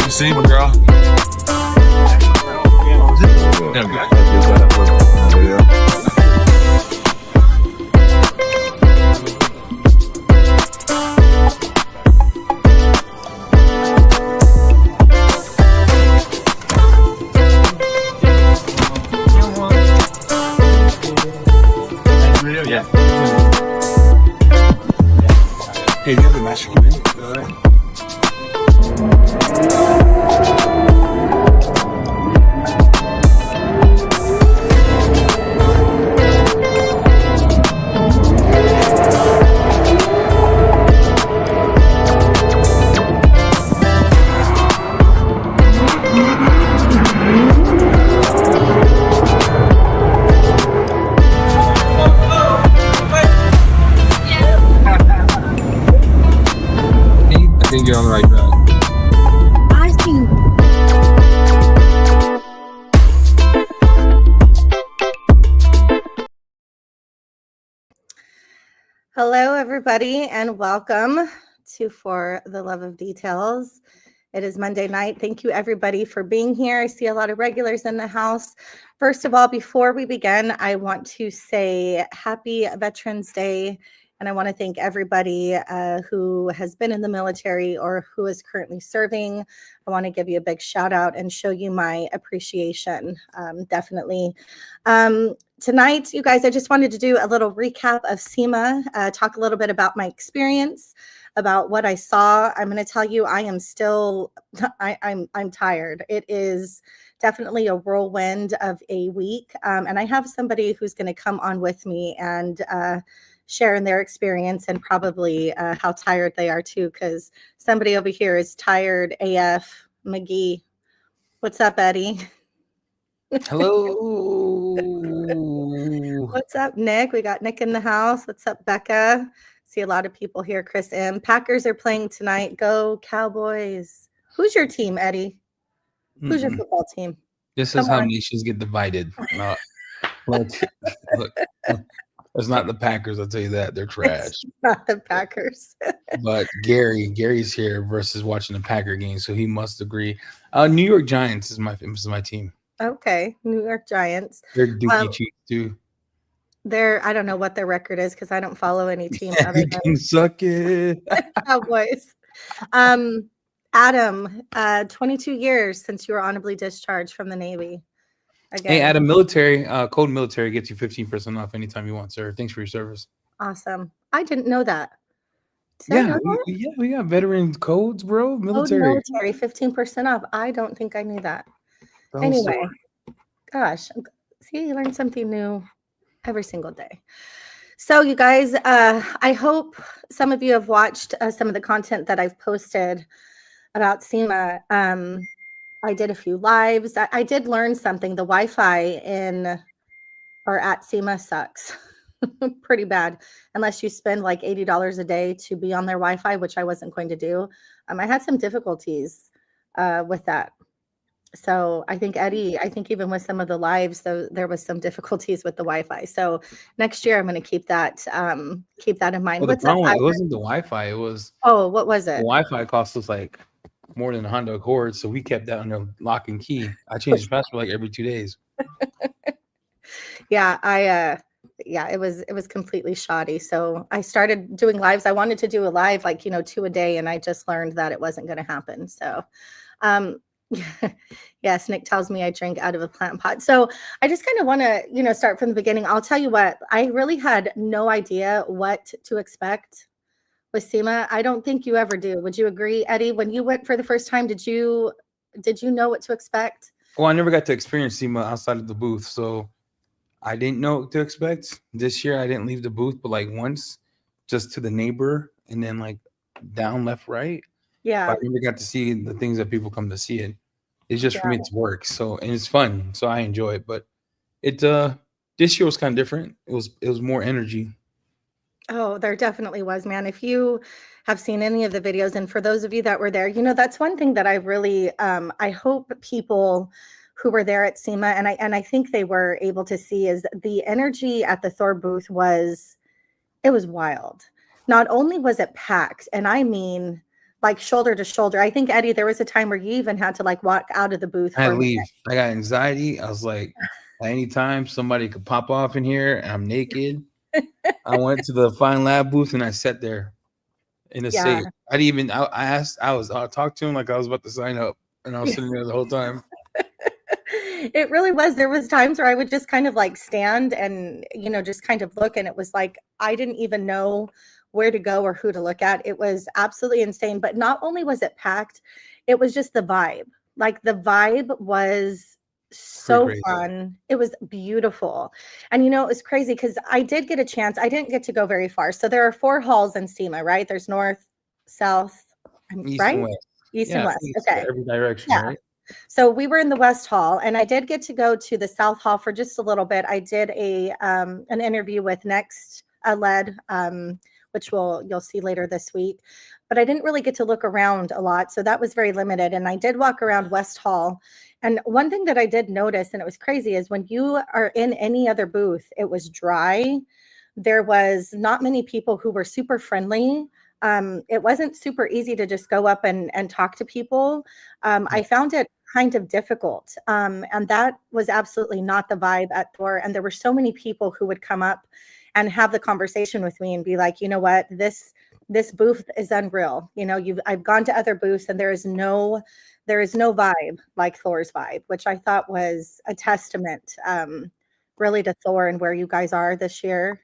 You see my girl? There we go. Yeah. Hey, do you have a master key, man? I think you're on the right track. I think. Hello, everybody, and welcome to For the Love of Details. It is Monday night. Thank you, everybody, for being here. I see a lot of regulars in the house. First of all, before we begin, I want to say Happy Veterans Day. And I want to thank everybody who has been in the military or who is currently serving. I want to give you a big shout out and show you my appreciation, definitely. Tonight, you guys, I just wanted to do a little recap of SEMA, talk a little bit about my experience, about what I saw. I'm going to tell you, I am still, I'm tired. It is definitely a whirlwind of a week. And I have somebody who's going to come on with me and sharing their experience and probably how tired they are too, because somebody over here is tired AF. McGee, what's up, Eddie? Hello. What's up, Nick? We got Nick in the house. What's up, Becca? See a lot of people here. Chris M. Packers are playing tonight. Go Cowboys. Who's your team, Eddie? Who's your football team? This is how nations get divided. Look, it's not the Packers, I'll tell you that. They're trash. It's not the Packers. But Gary's here versus watching the Packer game, so he must agree. New York Giants is my team. Okay, New York Giants. They're Dookie Chiefs too. I don't know what their record is because I don't follow any team other You can suck it. Cowboys. Adam, 22 years since you were honorably discharged from the Navy. Again. Hey, Adam, Code Military gets you 15% off anytime you want, sir. Thanks for your service. Awesome. I didn't know that. We got veteran codes, bro. Military. Code Military, 15% off. I don't think I knew that. Anyway, gosh, see, you learn something new every single day. So you guys, I hope some of you have watched some of the content that I've posted about SEMA. I did a few lives. I did learn something. The Wi-Fi at SEMA sucks pretty bad unless you spend like $80 a day to be on their Wi-Fi, which I wasn't going to do. I had some difficulties with that. So I think Eddie, even with some of the lives, there was some difficulties with the Wi-Fi. So next year I'm going to keep that in mind. Well, the problem it wasn't the Wi-Fi. It was what was it? The Wi-Fi cost us like more than $100 cord, so we kept that under lock and key. I changed the password like every 2 days. Yeah, it was completely shoddy. So I started doing lives. I wanted to do a live like 2 a day, and I just learned that it wasn't going to happen. So yes, Nick tells me I drink out of a plant pot. So I just kind of want to, start from the beginning. I'll tell you what, I really had no idea what to expect with SEMA. I don't think you ever do. Would you agree, Eddie? When you went for the first time, did you know what to expect? Well, I never got to experience SEMA outside of the booth, so I didn't know what to expect. This year, I didn't leave the booth, but like once, just to the neighbor, and then like down, left, right. Yeah. But I never got to see the things that people come to see it. It's just for me to work. So, and it's fun. So I enjoy it. But this year was kind of different. It was more energy. Oh, there definitely was, man. If you have seen any of the videos, and for those of you that were there, that's one thing that I really, I hope people who were there at SEMA, and I think they were able to see, is the energy at the Thor booth was wild. Not only was it packed, and I mean like shoulder to shoulder. I think, Eddie, there was a time where you even had to like walk out of the booth I had for to a leave. minute. I got anxiety. I was like, at any time somebody could pop off in here and I'm naked. I went to the Fine Lab booth and I sat there in a Yeah. safe. I didn't even. I asked. I talked to him like I was about to sign up, and I was sitting there the whole time. It really was. There was times where I would just kind of like stand and, just kind of look. And it was like, I didn't even know where to go or who to look at. It was absolutely insane. But not only was it packed, it was just the vibe. Like the vibe was so Pretty crazy. fun. It was beautiful. And, it was crazy because I did get a chance. I didn't get to go very far. So there are 4 halls in SEMA, right? There's north, south, East right? and west. East and Yeah, west. east, Okay. every direction, Yeah. right? So we were in the West Hall, and I did get to go to the South Hall for just a little bit. I did an interview with Next Led, which you'll see later this week. But I didn't really get to look around a lot, so that was very limited. And I did walk around West Hall. And one thing that I did notice, and it was crazy, is when you are in any other booth, it was dry. There was not many people who were super friendly. It wasn't super easy to just go up and talk to people. I found it kind of difficult. And that was absolutely not the vibe at Thor. And there were so many people who would come up and have the conversation with me and be like, you know what, this booth is unreal. I've gone to other booths and there is no vibe like Thor's vibe, which I thought was a testament really to Thor and where you guys are this year.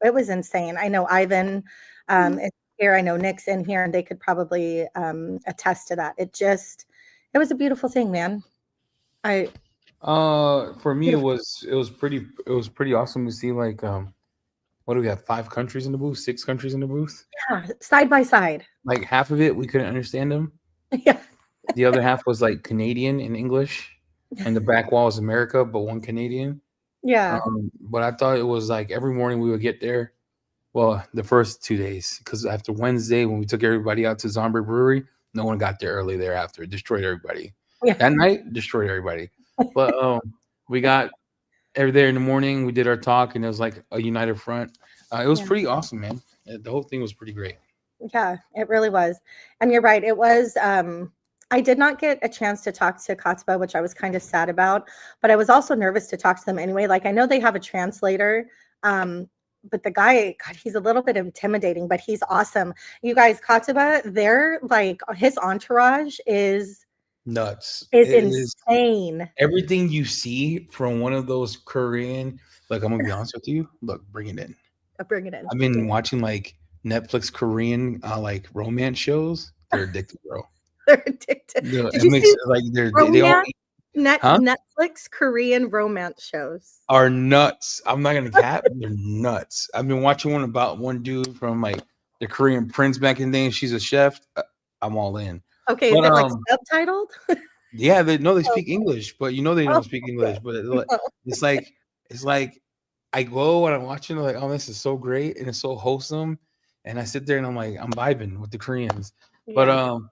It was insane. I know Ivan is here. I know Nick's in here, and they could probably attest to that. It was a beautiful thing, man. For me, it was pretty awesome to see like what do we have? 5 countries in the booth, 6 countries in the booth. Yeah, side by side. Like half of it we couldn't understand them. Yeah. The other half was like Canadian and English, and the back wall is America, but 1 Canadian. Yeah. But I thought it was like every morning we would get there. Well, the first 2 days, because after Wednesday, when we took everybody out to Zombie Brewery, no one got there early thereafter. It destroyed everybody. Yeah. That night, destroyed everybody. But we got there in the morning. We did our talk, and it was like a united front. It was pretty awesome, man. The whole thing was pretty great. Yeah, it really was. And you're right. It was. I did not get a chance to talk to Katsuba, which I was kind of sad about, but I was also nervous to talk to them anyway. Like I know they have a translator, but the guy, God, he's a little bit intimidating, but he's awesome. You guys, Katsuba, they're like his entourage is nuts. Is insane. Everything you see from one of those Korean, like I'm gonna be honest with you. Look, bring it in. Bring it in. I've been watching like Netflix Korean like romance shows. They're addicted, bro. They're addicted. Did you see like they all Netflix Korean romance shows are nuts. I'm not gonna cap. They're nuts. I've been watching one about one dude from like the Korean Prince back in the day. She's a chef. I'm all in. Okay, is it like subtitled? Yeah, they speak English, but they don't speak English. But it's like I go and I'm watching, like, oh, this is so great and it's so wholesome. And I sit there and I'm like, I'm vibing with the Koreans. Yeah. But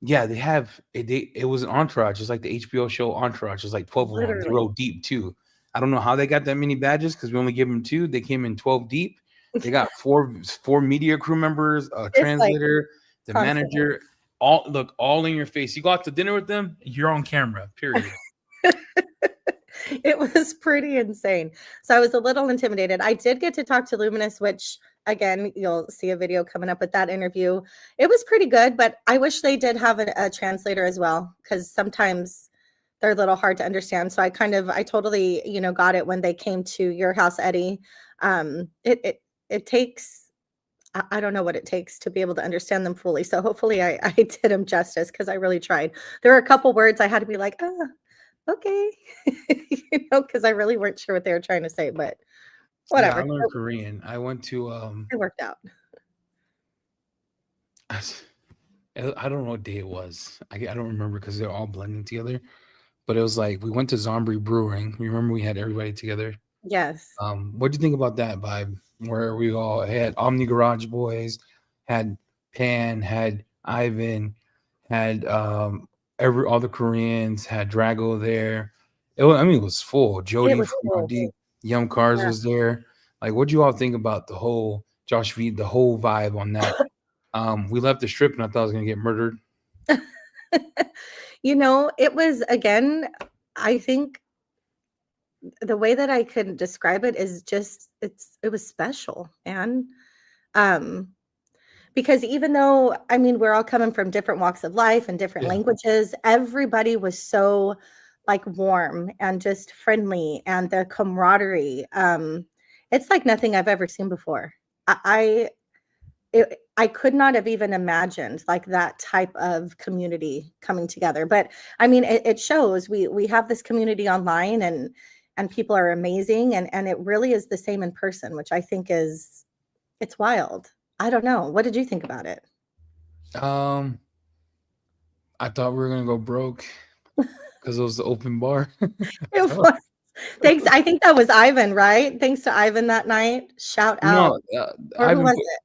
yeah, they have it was an entourage, just like the HBO show Entourage. It's like 12 of them. They roll deep too. I don't know how they got that many badges because we only give them 2. They came in 12 deep. They got four media crew members, a translator, the manager. All in your face. You go out to dinner with them, you're on camera, period. It was pretty insane. So I was a little intimidated. I did get to talk to Luminous, which again, you'll see a video coming up with that interview. It was pretty good, but I wish they did have a translator as well, because sometimes they're a little hard to understand. So I totally, got it when they came to your house, Eddie. It takes, I don't know what it takes to be able to understand them fully. So hopefully I did them justice, because I really tried. There were a couple words I had to be like, okay, because I really weren't sure what they were trying to say, but whatever. Yeah, I learned Korean. I went to it worked out. I don't know what day it was. I don't remember because they're all blending together. But it was like we went to Zombie Brewing. Remember we had everybody together? Yes. What do you think about that vibe? Where we all had Omni Garage Boys, had Pan, had Ivan, had all the Koreans, had Drago there. It was full. Jody from Yum Cars was there. Like, what do you all think about the whole Josh V, the whole vibe on that We left the strip, and I thought I was gonna get murdered. It was, again, I think the way that I could describe it is just it was special, man. Um, because even though, I mean, we're all coming from different walks of life and different Yeah. languages, everybody was so like warm and just friendly, and the camaraderie. It's like nothing I've ever seen before. I could not have even imagined like that type of community coming together. But I mean, it shows we have this community online, and people are amazing, and it really is the same in person, which I think it's wild. I don't know. What did you think about it? I thought we were gonna go broke because it was the open bar. It was. Thanks. I think that was Ivan, right? Thanks to Ivan that night. Shout out. No, Or who Ivan. was it?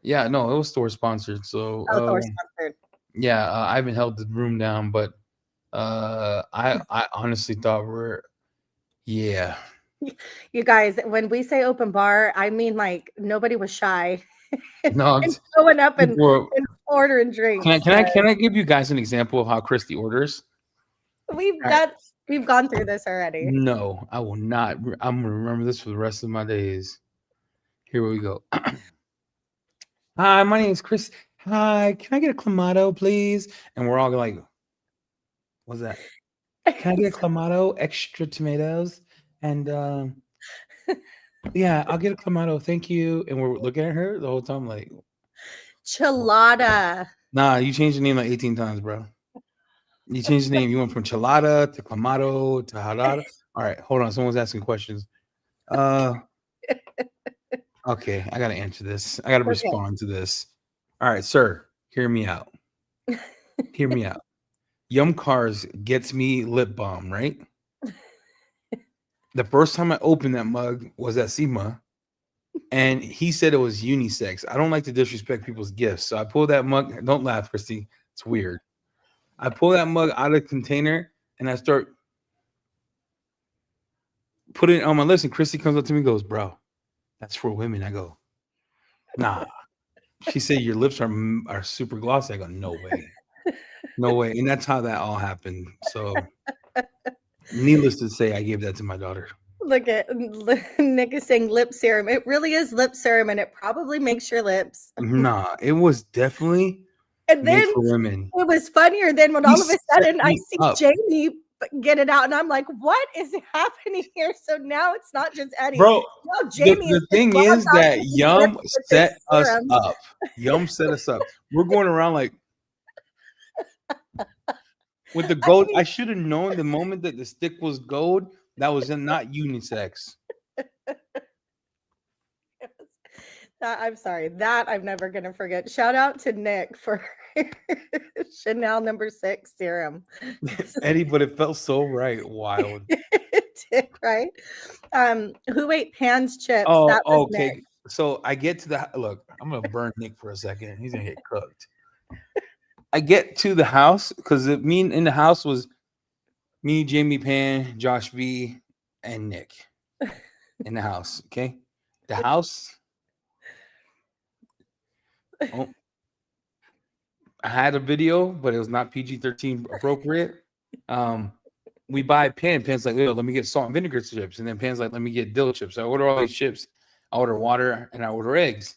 Yeah, no, it was store sponsored. So Oh, Thor sponsored. yeah, Ivan held the room down, but I honestly thought yeah. You guys, when we say open bar, I mean like nobody was shy. No, and going up and well, ordering drinks. can I give you guys an example of how Christy orders? We've gone through this already. No, I will not. I'm gonna remember this for the rest of my days. Here we go. Hi, my name is Chris. Hi, can I get a clamato, please? And we're all like, what's that? Can I get a clamato, extra tomatoes? And yeah, I'll get a clamato, thank you. And we're looking at her the whole time, like, Chelada. nah, you changed the name like 18 times, bro. You changed the name. You went from chelada to clamato to harada. All right, hold on. Someone's asking questions. Okay, I gotta answer this. I gotta respond to this. All right, sir, hear me out. Hear me out. Yum Cars gets me lip balm, right? The first time I opened that mug was at SEMA, and he said it was unisex. I don't like to disrespect people's gifts, so I pulled that mug. Don't laugh, Christy. It's weird. I pull that mug out of the container, and I start putting it on my lips, and Christy comes up to me and goes, bro, that's for women. I go, nah. She said, your lips are super glossy. I go, no way. No way. And that's how that all happened. So needless to say, I gave that to my daughter. Look at Nick is saying lip serum. It really is lip serum, and it probably makes your lips. Nah, it was definitely and then made for women. It was funnier than when all of a sudden I see Jamie get it out, and I'm like, what is happening here? So now it's not just Eddie. Bro, now Jamie the thing is that Yum set us up. Yum set us up. We're going around like with the gold. I should have known the moment that the stick was gold. That was not unisex. I'm sorry. That I'm never going to forget. Shout out to Nick for Chanel No. 6 serum. Eddie, but it felt so right. Wild. It did, right? Who ate Pan's chips? Oh, that was okay. Nick. So I get to the look. I'm gonna burn Nick for a second. He's gonna get cooked. I get to the house because me in the house was me, Jamie, Pan, Josh V, and Nick in the house. Okay, the house. Oh, I had a video, but it was not PG-13 appropriate. We buy Pan. Pan's like, let me get salt and vinegar chips, and then Pan's like, let me get dill chips. I order all these chips. I order water and I order eggs.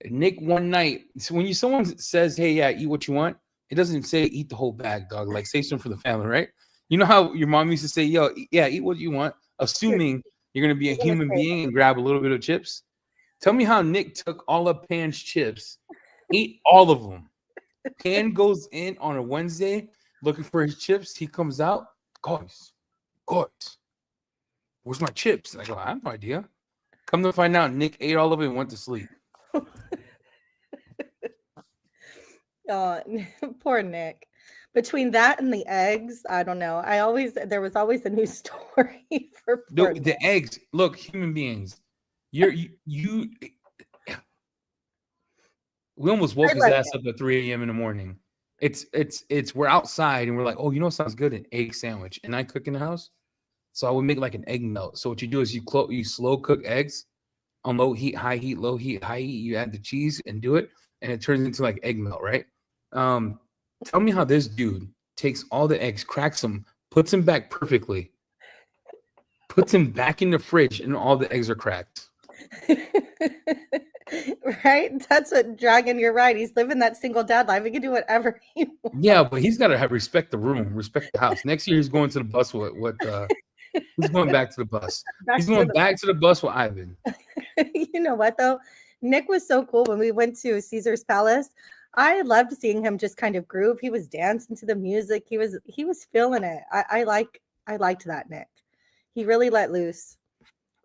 And Nick one night, so when someone says, hey, yeah, eat what you want, it doesn't say eat the whole bag, dog. Like say something for the family, right? You know how your mom used to say, yo, yeah, eat what you want, assuming you're gonna be a human being and grab a little bit of chips. Tell me how Nick took all of Pan's chips, ate all of them. Pan goes in on a Wednesday looking for his chips. He comes out, guys, where's my chips? And I go, I have no idea. Come to find out, Nick ate all of it and went to sleep. Oh, poor Nick. Between that and the eggs, I don't know. There was always a new story for the eggs. Look, human beings, we almost woke his ass up at 3 a.m. in the morning. We're outside and we're like, oh, you know what sounds good? An egg sandwich. And I cook in the house. So I would make like an egg melt. So what you do is you slow cook eggs on low heat, high heat, low heat, high heat. You add the cheese and do it. and it turns into like egg melt, right? Tell me how this dude takes all the eggs, cracks them, puts them back perfectly, puts them back in the fridge, and all the eggs are cracked. Right? That's what Dragon, you're right. He's living that single dad life. He can do whatever he wants. Yeah, but he's got to have respect the room, respect the house. Next year he's going to the bus he's going back to the bus. He's going back to the bus with Ivan. You know what though? Nick was so cool when we went to Caesar's Palace. I loved seeing him just kind of groove. He was dancing to the music. He was feeling it. I liked that Nick. He really let loose.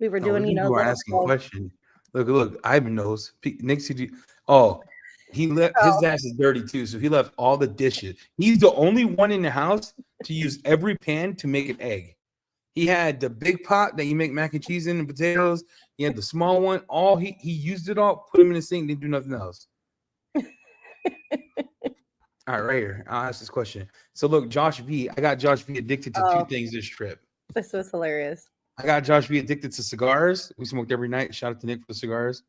We were doing, you were asking a question. Look, Ivan knows. Nick's he left his ass is dirty too, so he left all the dishes. He's the only one in the house to use every pan to make an egg. He had the big pot that you make mac and cheese in and potatoes. He had the small one. He used it all, put them in the sink, didn't do nothing else. All right, right here. I'll ask this question. So look, Josh V. I got Josh V addicted to two things this trip. This was hilarious. I got Josh V addicted to cigars. We smoked every night. Shout out to Nick for the cigars.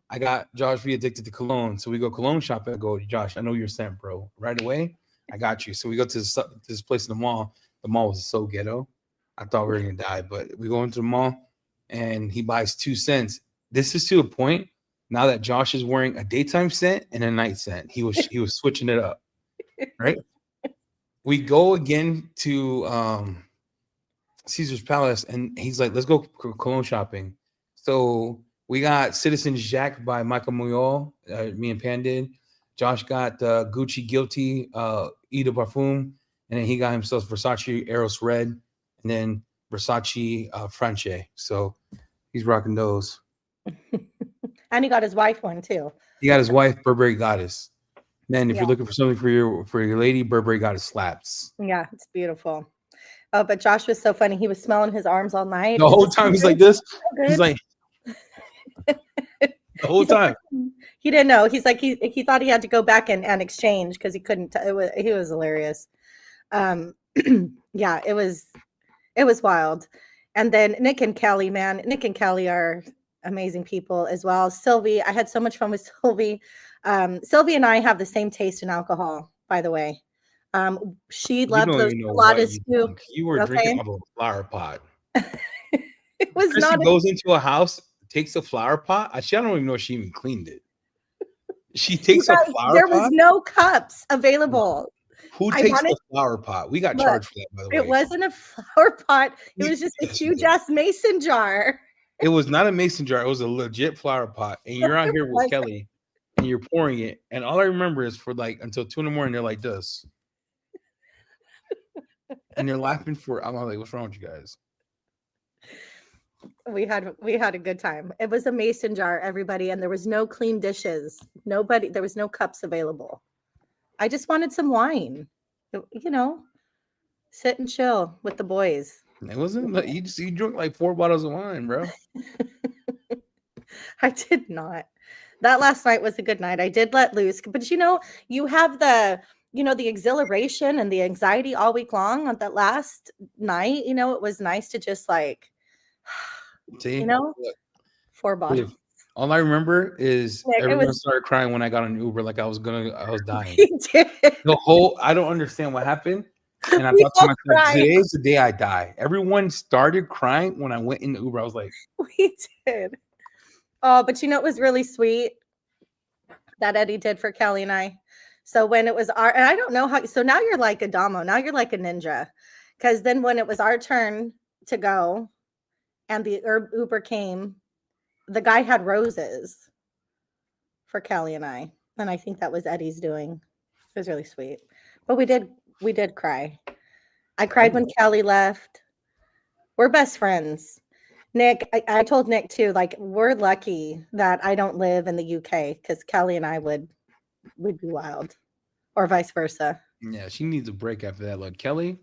I got Josh V addicted to cologne. So we go cologne shopping. I go, Josh, I know you're sent, bro. Right away, I got you. So we go to this place in the mall. The mall was so ghetto. I thought we were going to die. But we go into the mall, and he buys 2 cents. This is to a point now that Josh is wearing a daytime scent and a night scent. He was switching it up, right? We go again to Caesar's Palace, and he's like, let's go cologne shopping. So we got Citizen Jack by Michael Muyol. Me and Pan did. Josh got Gucci Guilty, Eau de Parfum, and then he got himself Versace Eros Red, and then Versace Franche. So he's rocking those. And he got his wife one too. He got his wife Burberry Goddess. Man, if you're looking for something for your lady, Burberry Goddess slaps. Yeah, it's beautiful. Oh, but Josh was so funny. He was smelling his arms all night. The whole time he's like this. He's like the whole time. He didn't know. He's like he thought he had to go back and exchange because he couldn't. He was hilarious. Yeah, it was wild. And then Nick and Kelly, man, Nick and Kelly are amazing people as well. Sylvie, I had so much fun with Sylvie. Sylvie and I have the same taste in alcohol, by the way. She loved those pilates too. You were drinking out of a flower pot. It was Chrissy not. Goes into a house, takes a flower pot. I don't even know if she even cleaned it. She takes a flower pot. There was no cups available. Who takes a flower pot? We got charged for that, by the way. It wasn't a flower pot. It was just a huge ass mason jar. It was not a mason jar. It was a legit flower pot. And you're out here with Kelly, and you're pouring it. And all I remember is for like until 2 a.m. they're like this. And they're laughing I'm like, what's wrong with you guys? We had a good time. It was a mason jar, everybody, and there was no clean dishes. There was no cups available. I just wanted some wine. Sit and chill with the boys. It wasn't like you drank like 4 bottles of wine, bro. I did not. That last night was a good night. I did let loose, but you have the exhilaration and the anxiety all week long on that last night. It was nice to just like, see, 4 bottles. All I remember is everyone started crying when I got on Uber, like I was dying. He did. I don't understand what happened. And I thought to myself, today is the day I die. Everyone started crying when I went in the Uber. I was like, we did. Oh, but it was really sweet that Eddie did for Kelly and I. So when it was and I don't know how, so now you're like a Damo, now you're like a ninja. Because then when it was our turn to go and the Uber came, the guy had roses for Kelly and I. And I think that was Eddie's doing. It was really sweet. But we did cry. I cried when Kelly left. We're best friends. Nick, I told Nick too, like, we're lucky that I don't live in the UK because Kelly and I would be wild, or vice versa. Yeah, she needs a break after that. Like Kelly,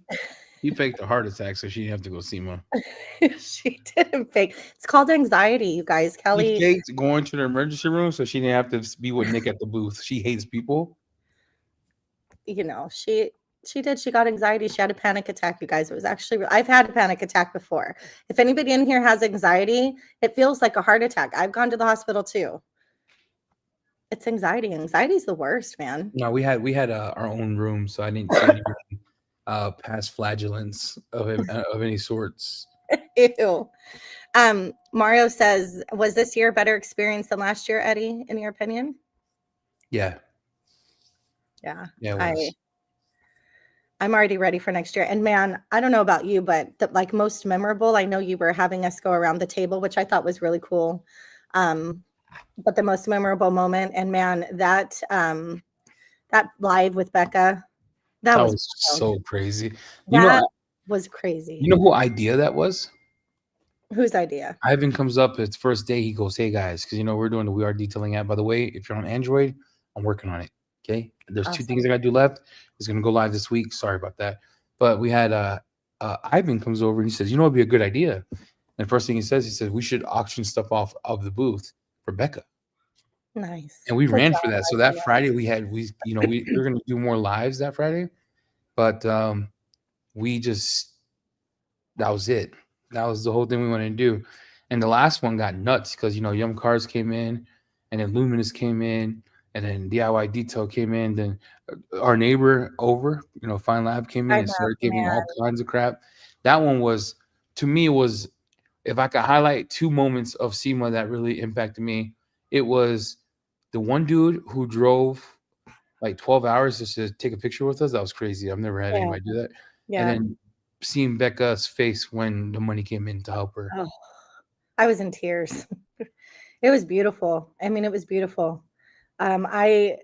he faked a heart attack, so she didn't have to go SEMA. She didn't fake. It's called anxiety, you guys. Kelly faked going to the emergency room, so she didn't have to be with Nick at the booth. She hates people. She did. She got anxiety. She had a panic attack, you guys. It was actually, I've had a panic attack before. If anybody in here has anxiety, it feels like a heart attack. I've gone to the hospital too. It's anxiety. Anxiety's the worst, man. No, we had our own room, so I didn't see any past flagellants of any sorts. Ew. Mario says, was this year a better experience than last year, Eddie, in your opinion? Yeah, Yeah. yeah, it was. I'm already ready for next year. And man, I don't know about you, but the like most memorable, I know you were having us go around the table, which I thought was really cool. But the most memorable moment, and man, that live with Becca, that That was was wild. so crazy. That was crazy. You know who idea that was? Whose idea? Ivan comes up, it's first day. He goes, "Hey guys, because we're doing the We Are Detailing app. By the way, if you're on Android, I'm working on it. Okay, there's two Awesome. things I got to do left. It's gonna go live this week. Sorry about that. But we had Ivan comes over and he says, it'd be a good idea. And first thing he says, we should auction stuff off of the booth for Becca. Nice. And we Good ran job, for that. So Ivan. that Friday we were gonna do more lives that Friday, but we just that was it. That was the whole thing we wanted to do. And the last one got nuts because Yum Cars came in, and then Luminous came in, and then DIY Detail came in. Then our neighbor over, Fine Lab came in and started giving all kinds of crap. That one was, to me, if I could highlight two moments of SEMA that really impacted me, it was the one dude who drove like 12 hours just to take a picture with us. That was crazy. I've never had anybody do that. Yeah. And then seeing Becca's face when the money came in to help her. Oh, I was in tears. It was beautiful. I mean, it was beautiful. You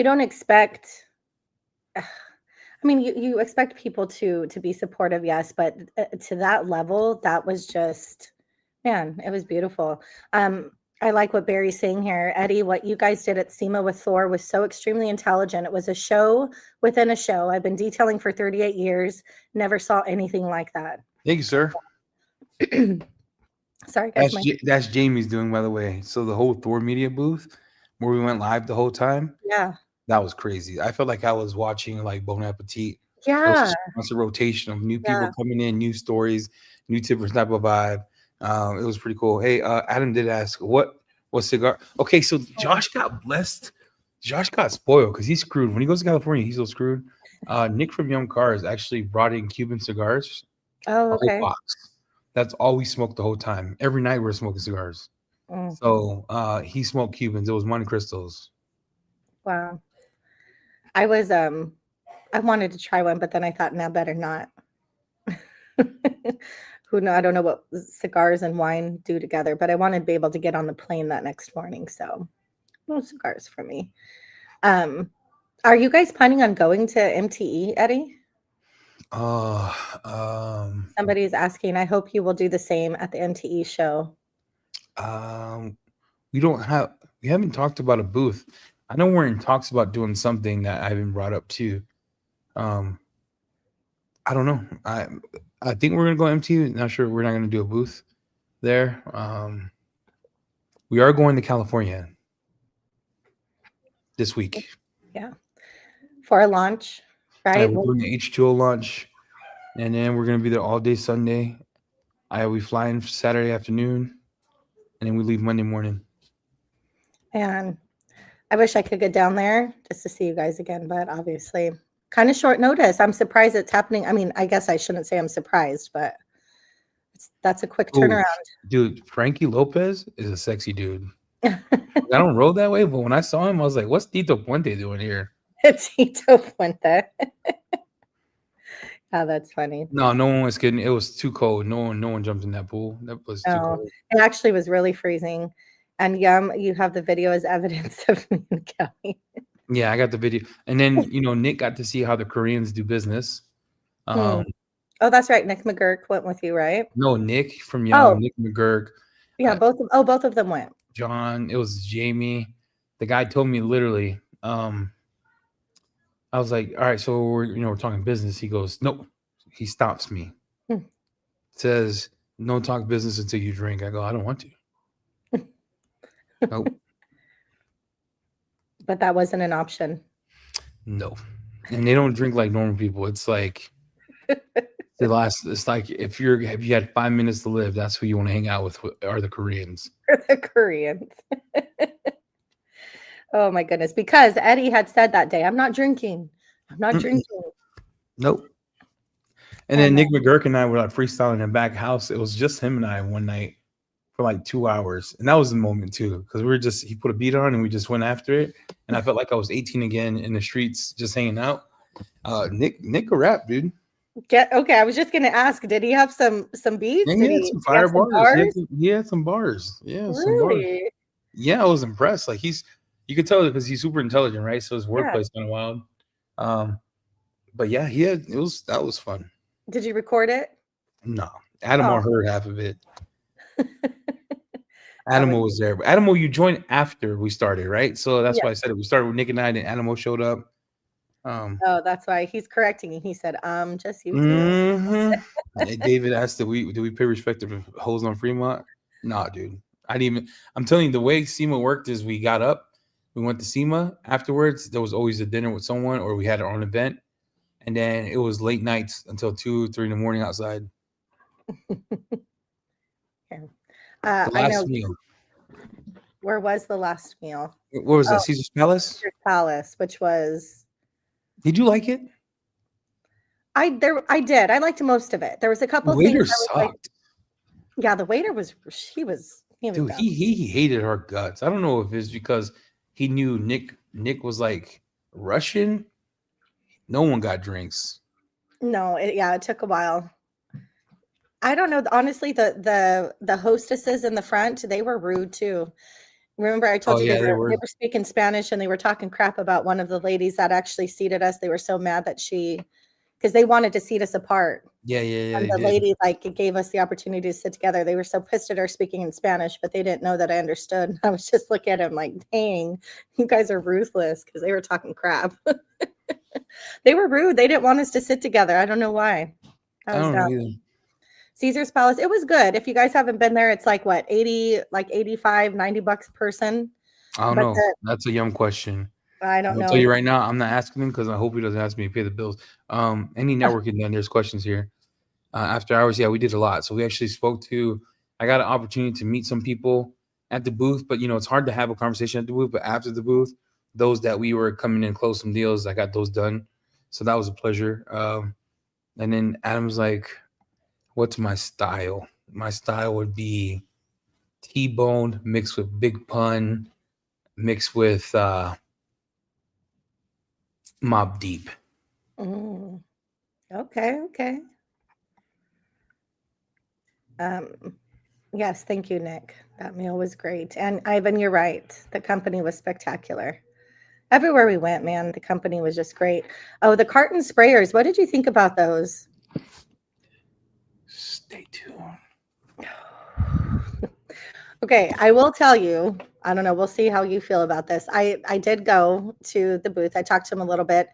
don't expect. I mean, you expect people to be supportive, yes, but to that level, that was just, man, it was beautiful. I like what Barry's saying here. Eddie, what you guys did at SEMA with Thor was so extremely intelligent. It was a show within a show. I've been detailing for 38 years. Never saw anything like that. Thank you, sir. Sorry, guys. That's Jamie's doing, by the way. So the whole Thor media booth where we went live the whole time. Yeah. That was crazy. I felt like I was watching like Bon Appetit. Yeah. It's a rotation of new people coming in, new stories, new different type of vibe. It was pretty cool. Hey, Adam did ask what cigar. Okay, so Josh got blessed. Josh got spoiled because he's screwed. When he goes to California, he's so screwed. Nick from Young Cars actually brought in Cuban cigars. Oh, okay. A whole box. That's all we smoked the whole time. Every night we're smoking cigars. So he smoked Cubans. It was Monte Cristos. Wow. I was I wanted to try one, but then I thought, better not. I don't know what cigars and wine do together, but I wanted to be able to get on the plane that next morning. So no cigars for me. Are you guys planning on going to MTE, Eddie? Somebody's asking. I hope you will do the same at the MTE show. We haven't talked about a booth. I know we're in talks about doing something that Ivan brought up too. I don't know. I think we're gonna go MTE. Not sure. We're not gonna do a booth there. We are going to California this week. Yeah, for a launch, right? We're doing the H2O launch, and then we're gonna be there all day Sunday. We fly in Saturday afternoon, and then we leave Monday morning. And I wish I could get down there just to see you guys again, but obviously kind of short notice. I'm surprised it's happening. I mean, I guess I shouldn't say I'm surprised, but that's a quick turnaround. Dude, Frankie Lopez is a sexy dude. I don't roll that way, but when I saw him, I was like, what's Tito Puente doing here? It's Tito Puente. Oh, that's funny. No one was kidding. It was too cold. No one jumped in that pool. That was too cold. It actually was really freezing. And Yum, you have the video as evidence of me and Kelly. Yeah, I got the video. And then, Nick got to see how the Koreans do business. Oh, that's right. Nick McGurk went with you, right? No, Nick from Young, Nick McGurk. Yeah, both of them went. John, it was Jamie. The guy told me literally, I was like, all right, so we're talking business. He goes, nope. He stops me. Says, don't talk business until you drink. I go, I don't want to. Nope. But that wasn't an option. No. And they don't drink like normal people. It's like It's like if you had 5 minutes to live, that's who you want to hang out with are the Koreans. The Koreans. Oh my goodness. Because Eddie had said that day, I'm not drinking. I'm not drinking. Nope. And then Nick McGurk and I were like freestyling in the back house. It was just him and I one night for like 2 hours. And that was the moment too. Because he put a beat on and we just went after it. And I felt like I was 18 again in the streets, just hanging out. Nick a rap, dude. Okay, I was just gonna ask, did he have some beats? Yeah, he had some fire bars. He had some bars. Yeah, really? some bars. Yeah, I was impressed. Like you could tell because he's super intelligent, right? So his wordplay's kind of wild. But yeah, that was fun. Did you record it? No, Adamo heard half of it. Adamo was there, but Adamo, you joined after we started, right? So that's why I said it. We started with Nick and I, and Adamo showed up. That's why he's correcting you. He said, just you two. Mm-hmm. David asked, "Do we pay respect to the hoes on Fremont?" Nah, dude. I'm telling you, the way SEMA worked is we got up, we went to SEMA. Afterwards, there was always a dinner with someone, or we had our own event, and then it was late nights until 2-3 in the morning outside. The last meal. Where was the last meal? Where was that? Caesar's Palace. Caesar's Palace, which was. Did you like it? I did. I liked most of it. There was a couple things. The waiter sucked. Like, yeah, the waiter was. Dude, he hated our guts. I don't know if it's because he knew Nick was like Russian. No one got drinks. No, it took a while. I don't know. Honestly, the hostesses in the front, they were rude too. Remember, I told you they were speaking Spanish and they were talking crap about one of the ladies that actually seated us. They were so mad that because they wanted to seat us apart. Yeah. And the lady gave us the opportunity to sit together. They were so pissed at her speaking in Spanish, but they didn't know that I understood. I was just looking at him like, dang, you guys are ruthless, because they were talking crap. They were rude. They didn't want us to sit together. I don't know why. I don't know either. Caesar's Palace. It was good. If you guys haven't been there, it's like what, 80, like 85, $90 a person. I don't know. That's a yum question. I don't know. I'll tell you right now, I'm not asking him because I hope he doesn't ask me to pay the bills. Any networking done, there's questions here. After hours, we did a lot. So we actually I got an opportunity to meet some people at the booth, but it's hard to have a conversation at the booth. But after the booth, those that we were coming in close some deals, I got those done. So that was a pleasure. And then Adam's like, what's my style? My style would be T-boned mixed with Big Pun, mixed with Mob Deep. Okay. Yes, thank you, Nick. That meal was great. And Ivan, you're right. The company was spectacular. Everywhere we went, man, the company was just great. Oh, the carton sprayers. What did you think about those? Stay tuned. Okay, I will tell you, I don't know, we'll see how you feel about this. I did go to the booth. I talked to him a little bit.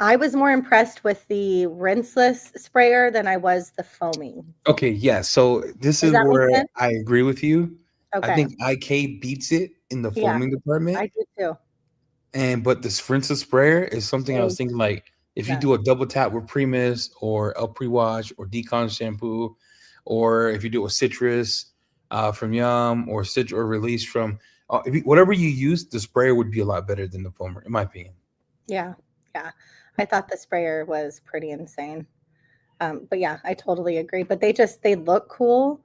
I was more impressed with the rinseless sprayer than I was the foaming. Okay, yeah. So this is where I agree with you. Okay. I think IK beats it in the foaming department. I do too. But this rinseless sprayer is something I was thinking, like, if you do a double tap with Primus or El Pre-Wash or Decon shampoo, or if you do a citrus from Yum or citrus or release from whatever you use, the sprayer would be a lot better than the foamer, in my opinion. Yeah. I thought the sprayer was pretty insane. But yeah, I totally agree. But they look cool.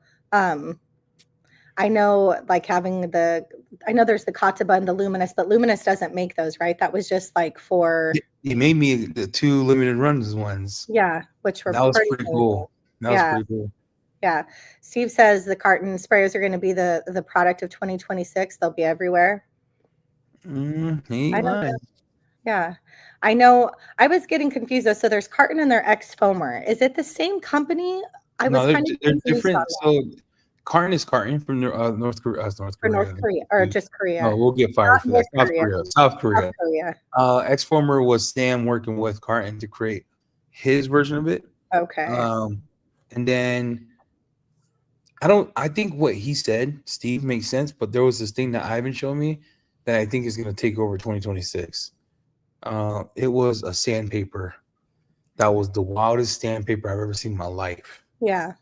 I know, like I know there's the Kataba and the Luminous, but Luminous doesn't make those, right? That was just like for. He made me the 2 limited runs ones. Yeah, which were pretty cool. That was pretty cool. Yeah. Steve says the carton sprayers are going to be the product of 2026. They'll be everywhere. Yeah. I know. I was getting confused though. So there's carton and there's X Foamer. Is it the same company? They're different. So carton is carton from North Korea. North Korea or just Korea. No, we'll get fired for that. South Korea. X Foamer was Sam working with carton to create his version of it. Okay. And then I think what he said, Steve, makes sense, but there was this thing that Ivan showed me that I think is going to take over 2026. It was a sandpaper That was the wildest sandpaper I've ever seen in my life. Yeah.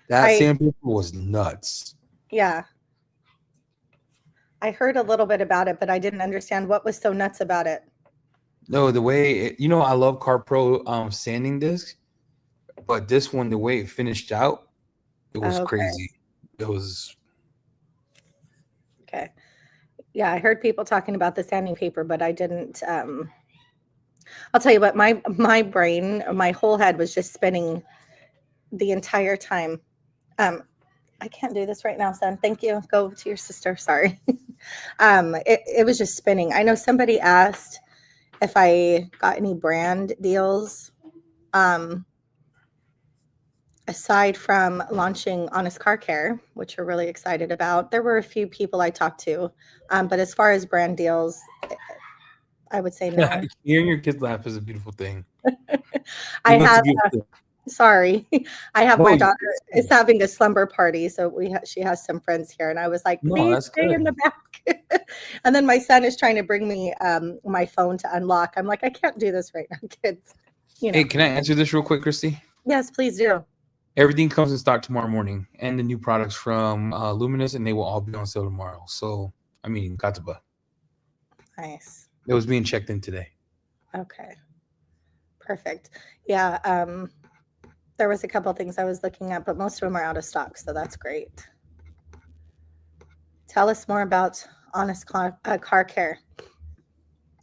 That I sandpaper was nuts. yeah. I heard a little bit about it, but I didn't understand what was so nuts about it. No, the way I love Car Pro sanding disc, but this one, the way it finished out, it was Oh, okay. crazy. It was Okay. Yeah, I heard people talking about the sanding paper, but I didn't. I'll tell you what, my brain, my whole head was just spinning the entire time. I can't do this right now, son. Thank you. Go to your sister. Sorry. It was just spinning. I know somebody asked if I got any brand deals. Aside from launching Honest Car Care, which we're really excited about, there were a few people I talked to. But as far as brand deals, I would say no. hearing your kids laugh is a beautiful thing. I It's a have, beautiful thing. sorry, I have No, my you- daughter is having a slumber party. So she has some friends here. And I was like, No, please that's stay in good. the back. And then my son is trying to bring me my phone to unlock. I'm like, I can't do this right now, kids. Hey, can I answer this real quick, Christy? Yes, please do. Everything comes in stock tomorrow morning, and the new products from Luminous, and they will all be on sale tomorrow. So, I mean, Kataba. Nice. It was being checked in today. Okay. Perfect. Yeah. There was a couple of things I was looking at, but most of them are out of stock. So that's great. Tell us more about Honest Car Care.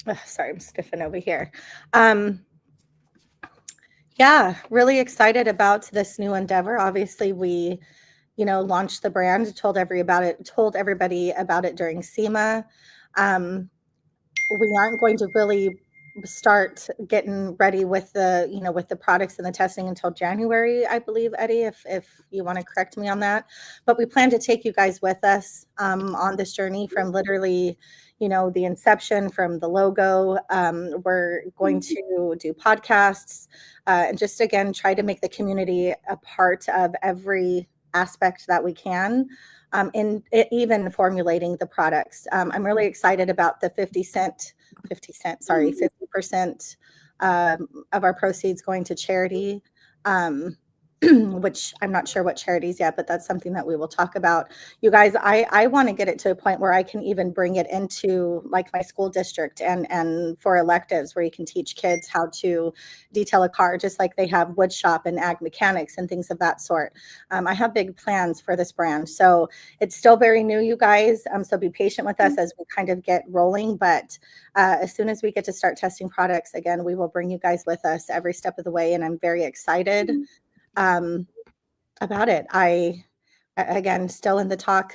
Ugh, sorry, I'm stiffing over here. Yeah, really excited about this new endeavor. Obviously, we, launched the brand, told everybody about it during SEMA. We aren't going to really start getting ready with the products and the testing until January, I believe, Eddie, if you want to correct me on that. But we plan to take you guys with us on this journey from literally, the inception, from the logo. We're going to do podcasts and just, again, try to make the community a part of every aspect that we can. In even formulating the products. I'm really excited about the 50%, 50% of our proceeds going to charity, which I'm not sure what charities yet, but that's something that we will talk about. You guys, I want to get it to a point where I can even bring it into like my school district and for electives where you can teach kids how to detail a car, just like they have wood shop and ag mechanics and things of that sort. I have big plans for this brand. So it's still very new, you guys. So be patient with us as we kind of get rolling. But as soon as we get to start testing products, again, we will bring you guys with us every step of the way. And I'm very excited about it. Again, still in the talk,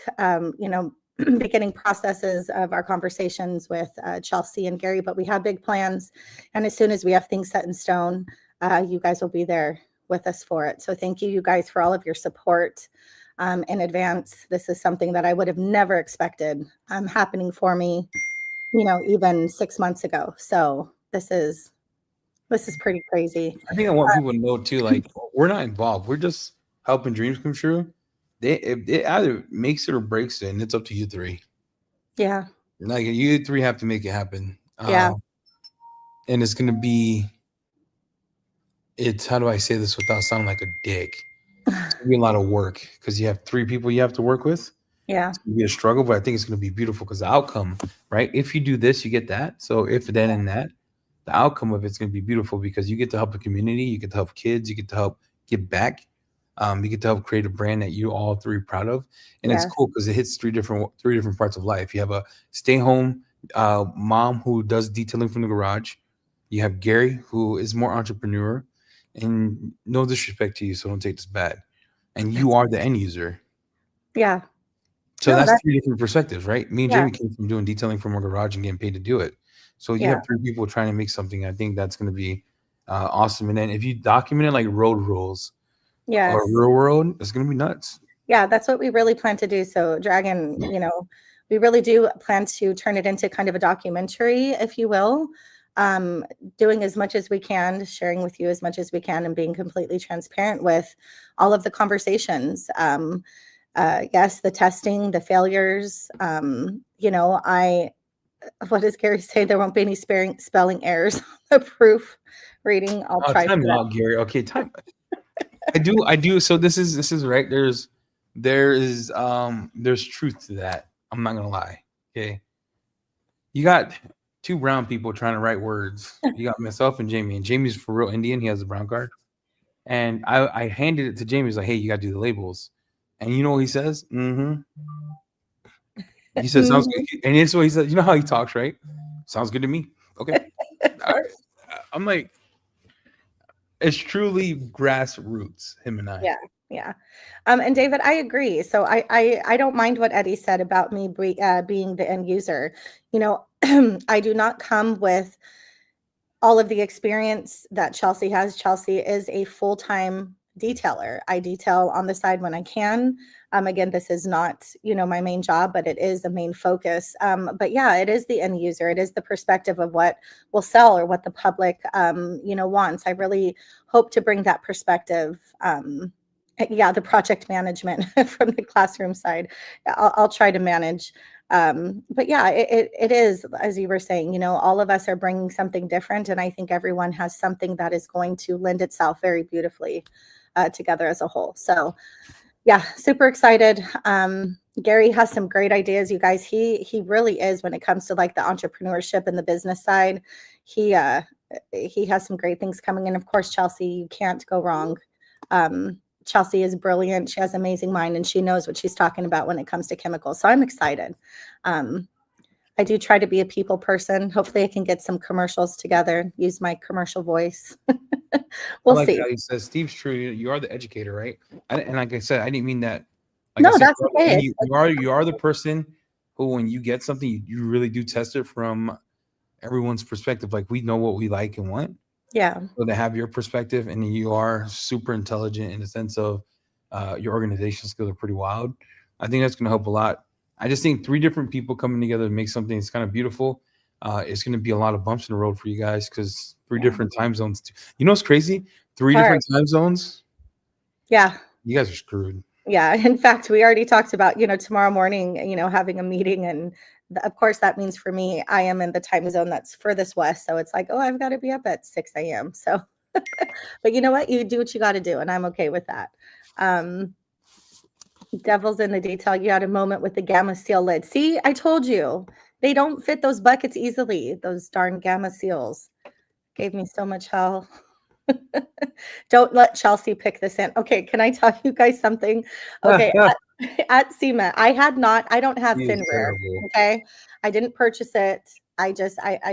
beginning processes of our conversations with Chelsea and Gary, but we have big plans. And as soon as we have things set in stone, you guys will be there with us for it. So thank you guys for all of your support in advance. This is something that I would have never expected happening for me, even 6 months ago. So this is pretty crazy. I think I want people to know too, like we're not involved. We're just helping dreams come true. It either makes it or breaks it, and it's up to you three. Yeah. Like you three have to make it happen. Yeah. And it's gonna be. It's how do I say this without sounding like a dick? It's gonna be a lot of work because you have three people you have to work with. Yeah. It's gonna be a struggle, but I think it's gonna be beautiful because the outcome, right? If you do this, you get that. So if then and that, the outcome of it's gonna be beautiful because you get to help the community, you get to help kids, you get to help give back. You get to help create a brand that you all three are proud of, and it's cool because it hits three different parts of life. You have a stay home mom who does detailing from the garage. You have Gary who is more entrepreneur, and no disrespect to you, so don't take this bad. And you are the end user. Yeah. So No, that's three different perspectives, right? Me and Yeah. Jamie came from doing detailing from our garage and getting paid to do it. So you Yeah. have three people trying to make something. I think that's going to be awesome. And then if you document it like road rules Yes. or real world, it's going to be nuts. Yeah, that's what we really plan to do. So Dragon, we really do plan to turn it into kind of a documentary, if you will, doing as much as we can, sharing with you as much as we can, and being completely transparent with all of the conversations. Yes, the testing, the failures. what does Gary say? There won't be any spelling errors on the proof reading. I'll try for Time that. out, Gary. Okay, time. I do. So this is right. There's truth to that. I'm not gonna lie. Okay. You got two brown people trying to write words. You got myself and Jamie. And Jamie's for real Indian. He has a brown card. And I handed it to Jamie. He's like, hey, you got to do the labels. And you know what he says? Mm-hmm. He says, sounds good. And that's what he says. You know how he talks, right? Sounds good to me. Okay. All right. I'm like, it's truly grassroots, him and I. Yeah. Yeah. And David, I agree. So I don't mind what Eddie said about me being the end user. You know, I do not come with all of the experience that Chelsea has. Chelsea is a full-time detailer. I detail on the side when I can. Again, this is not, my main job, but it is a main focus. But yeah, it is the end user. It is the perspective of what will sell or what the public, wants. I really hope to bring that perspective. The project management from the classroom side, I'll try to manage. But yeah, it is, as you were saying, all of us are bringing something different. And I think everyone has something that is going to lend itself very beautifully together as a whole. So yeah, super excited. Gary has some great ideas, you guys. He really is, when it comes to like the entrepreneurship and the business side. He has some great things coming in. Of course, Chelsea, you can't go wrong. Chelsea is brilliant. She has an amazing mind, and she knows what she's talking about when it comes to chemicals. So I'm excited. I do try to be a people person. Hopefully I can get some commercials together, use my commercial voice. We'll see. How he says, Steve's true. You are the educator, right? And like I said, I didn't mean that. Like No, I said, that's okay. You are the person who, when you get something, you really do test it from everyone's perspective. Like, we know what we like and want. Yeah. So to have your perspective, and you are super intelligent in the sense of your organization skills are pretty wild. I think that's going to help a lot. I just think three different people coming together to make something that's kind of beautiful. It's going to be a lot of bumps in the road for you guys, because three different time zones. You know what's crazy? Three different time zones. Yeah. You guys are screwed. Yeah. In fact, we already talked about, tomorrow morning, having a meeting. And of course, that means for me, I am in the time zone that's furthest west. So it's like, oh, I've got to be up at 6 a.m. So, but you know what? You do what you got to do. And I'm okay with that. Devil's in the detail. You had a moment with the Gamma Seal lid. See, I told you, they don't fit those buckets easily. Those darn Gamma Seals gave me so much hell. Don't let Chelsea pick this in. Okay, can I tell you guys something? Okay, at SEMA, I don't have Finware. Okay, I didn't purchase it. I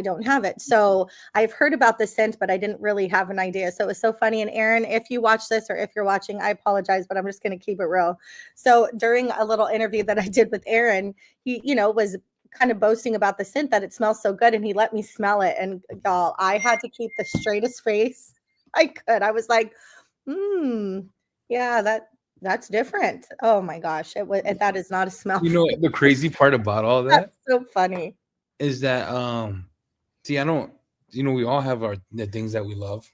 don't have it. So I've heard about the scent, but I didn't really have an idea. So it was so funny. And Aaron, if you watch this, or if you're watching, I apologize, but I'm just going to keep it real. So during a little interview that I did with Aaron, he, was kind of boasting about the scent, that it smells so good. And he let me smell it. And y'all, I had to keep the straightest face I could. I was like, yeah, that's different. Oh my gosh. That is not a smell. You know the crazy part about all that? That's so funny. Is that see, I don't, we all have the things that we love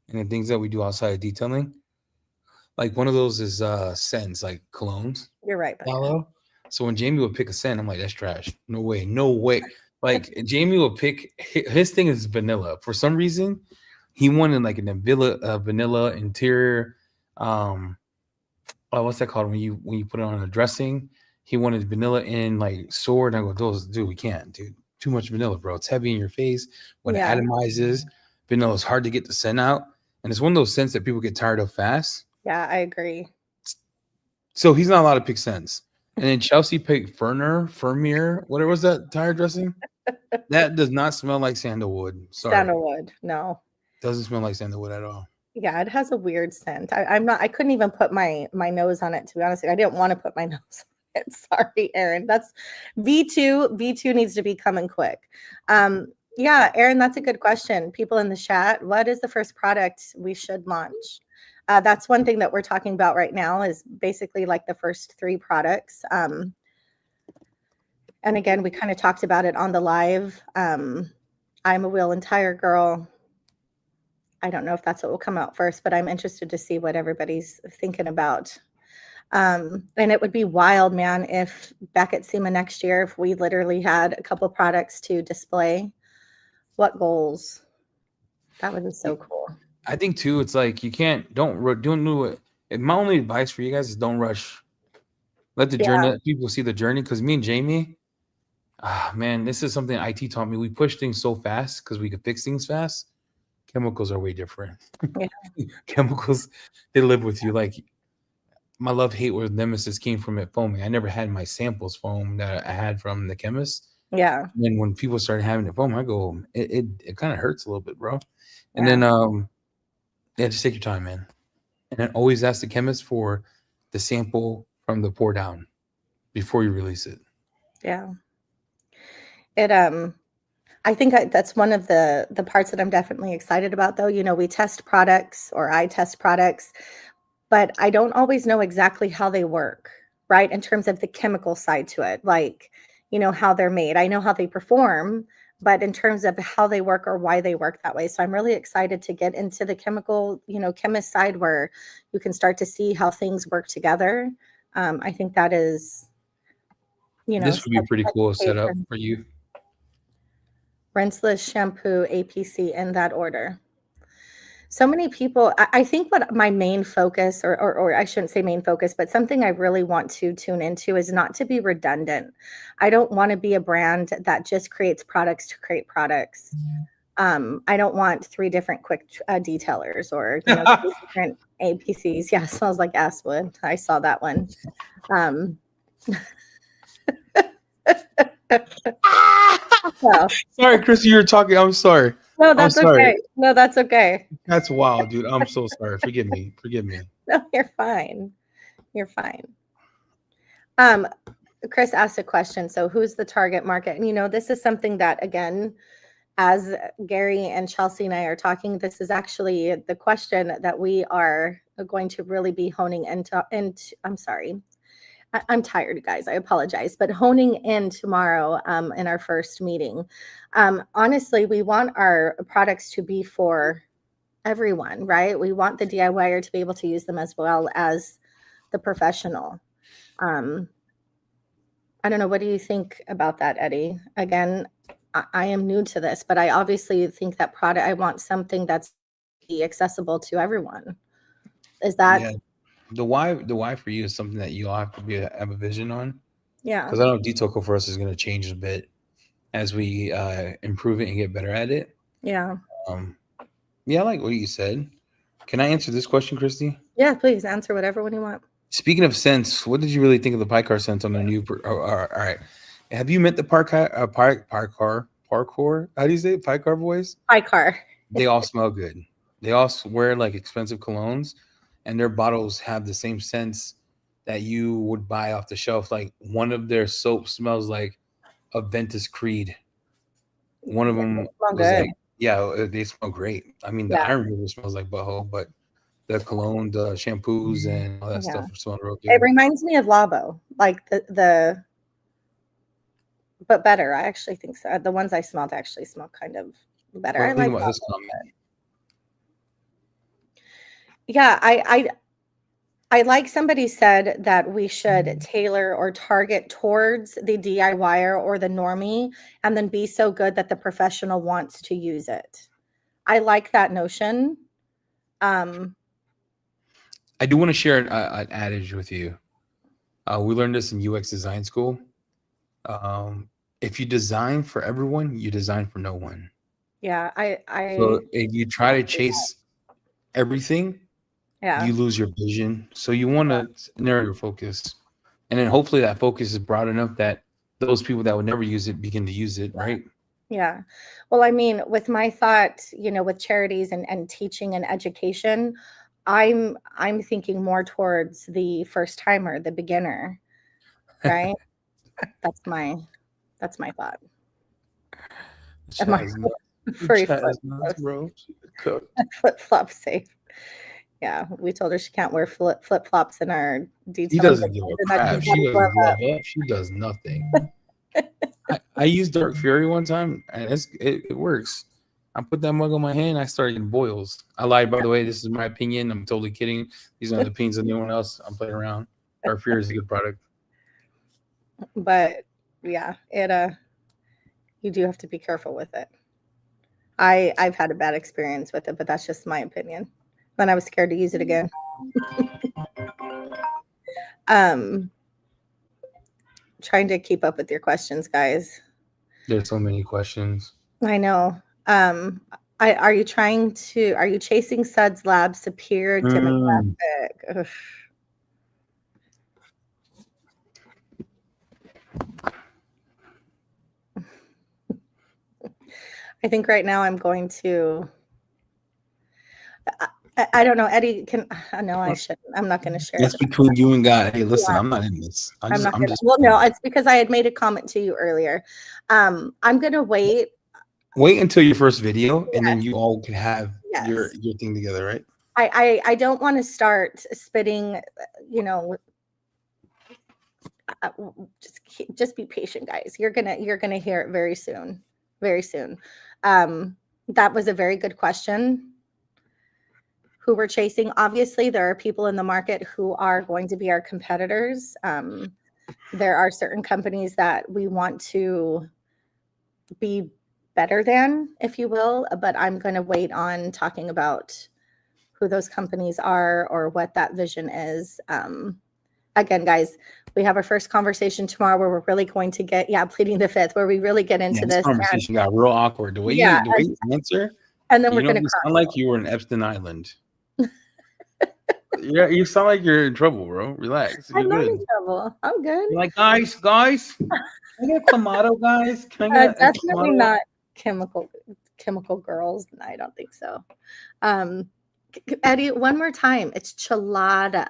and the things that we do outside of detailing. Like, one of those is scents, like colognes. You're right. Follow. So when Jamie would pick a scent, I'm like, that's trash. No way. Like, Jamie will pick, his thing is vanilla. For some reason, he wanted like a vanilla interior. What's that called when you put it on a dressing? He wanted vanilla in like sword. And I go, dude, we can't, dude. Too much vanilla, bro. It's heavy in your face. When it atomizes, vanilla is hard to get the scent out. And it's one of those scents that people get tired of fast. Yeah, I agree. So he's not allowed to pick scents. And then Chelsea picked Fermier. What was that tire dressing? That does not smell like sandalwood. Sorry. Sandalwood, no. Doesn't smell like sandalwood at all. Yeah, it has a weird scent. I couldn't even put my nose on it, to be honest. I didn't want to put my nose on it. Sorry, Aaron. That's V2. V2 needs to be coming quick. Yeah, Aaron, that's a good question. People in the chat, what is the first product we should launch? That's one thing that we're talking about right now, is basically like the first 3 products. And again, we kind of talked about it on the live. I'm a wheel and tire girl. I don't know if that's what will come out first, but I'm interested to see what everybody's thinking about. And it would be wild, man, if back at SEMA next year, if we literally had a couple products to display. What goals? That would be so cool. I think too, it's like you can't don't do it. My only advice for you guys is don't rush. Let the journey, let people see the journey. Because me and Jamie, man, this is something IT taught me. We push things so fast because we could fix things fast. Chemicals are way different. Yeah. Chemicals, they live with you. Like my love hate with Nemesis came from it foaming. I never had my samples foam that I had from the chemist. Yeah. And then when people started having it foam, I go, it kind of hurts a little bit, bro. And then yeah, just take your time, man. And then always ask the chemist for the sample from the pour down before you release it. Yeah. I think that's one of the parts that I'm definitely excited about, though. You know, we test products, or I test products, but I don't always know exactly how they work, right? In terms of the chemical side to it, like, you know, how they're made. I know how they perform, but in terms of how they work or why they work that way. So I'm really excited to get into the chemical, you know, chemist side where you can start to see how things work together. I think that is, you know, This would be pretty cool setup for you. Rinseless shampoo, APC in that order. So many people, I think what my main focus, or I shouldn't say main focus, but something I really want to tune into is not to be redundant. I don't want to be a brand that just creates products to create products. I don't want 3 different quick detailers, or, you know, 3 different APCs. Yeah, smells like asswood. I saw that one. So, sorry, Chris, you were talking. I'm sorry. no, that's okay. No, that's okay. That's wild, dude. I'm so sorry. Forgive me. Forgive me. No, you're fine. You're fine. Chris asked a question. So who's the target market? And, you know, this is something that, again, as Gary and Chelsea and I are talking, this is actually the question that we are going to really be honing into. I'm sorry. I'm tired, guys. I apologize, but honing in tomorrow in our first meeting. Honestly, we want our products to be for everyone, right? We want the DIYer to be able to use them as well as the professional. I don't know. What do you think about that, Eddie? Again, I am new to this, but I obviously think that product, I want something that's accessible to everyone. Is that? Yeah. The why for you is something that you all have to have a vision on. Yeah. Because I know detail code for us is going to change a bit as we improve it and get better at it. Yeah. Yeah, I like what you said. Can I answer this question, Christy? Yeah, please answer whatever one you want. Speaking of scents, what did you really think of the Picar scent on the new? All right, have you met the Parkour? How do you say it? Picar boys? Picar. They all smell good. They all wear like expensive colognes, and their bottles have the same scents that you would buy off the shelf. Like one of their soaps smells like a Ventus Creed. One of them was like, yeah, they smell great. I mean, the Iron River smells like butthole, but the cologne, the shampoos, and all that stuff smell real good. It reminds me of Labo, like the but better. I actually think so. The ones I smelled actually smell kind of better. Well, I like about this comment. Yeah, I like somebody said that we should tailor or target towards the DIYer or the normie, and then be so good that the professional wants to use it. I like that notion. I do want to share an adage with you. We learned this in UX design school. If you design for everyone, you design for no one. Yeah, So if you try to chase everything, you lose your vision. So you want to narrow your focus, and then hopefully that focus is broad enough that those people that would never use it begin to use it, right? Yeah. Well, I mean, with my thought, you know, with charities and teaching and education, I'm thinking more towards the first timer, the beginner, right? That's my thought. Flip flop safe. Yeah, we told her she can't wear flip flops in our detail. She doesn't give a crap. She doesn't love up. She does nothing. I used Dark Fury one time, and it works. I put that mug on my hand. I started getting boils. I lied, by the way. This is my opinion. I'm totally kidding. These are the opinions of anyone else. I'm playing around. Our fear is a good product. But yeah, you do have to be careful with it. I've had a bad experience with it, but that's just my opinion. Then I was scared to use it again. Trying to keep up with your questions, guys. There's so many questions. I know. Are you chasing Suds Lab's superior demographic? Ugh. I think right now I'm going to. I don't know, Eddie. No, I shouldn't. I'm not going to share. That's between you and God. Hey, listen, Yeah. I'm not in this. Well, no, it's because I had made a comment to you earlier. I'm going to wait. Wait until your first video, and then you all can have Yes. your thing together, right? I don't want to start spitting. Just be patient, guys. You're gonna hear it very soon. Very soon. That was a very good question. Who we're chasing? Obviously, there are people in the market who are going to be our competitors. There are certain companies that we want to be better than, if you will, but I'm going to wait on talking about who those companies are or what that vision is. Again, guys, we have our first conversation tomorrow where we're really going to get, pleading the fifth, where we really get into this. Conversation got real awkward. The way you answer, and then we're going to sound like you were in Epstein Island. Yeah, you sound like you're in trouble, bro. Relax. I'm not in trouble. I'm good. You're like, guys, can I get tomato, guys? Can I get definitely not chemical girls? No, I don't think so. Eddie, one more time. It's chelada.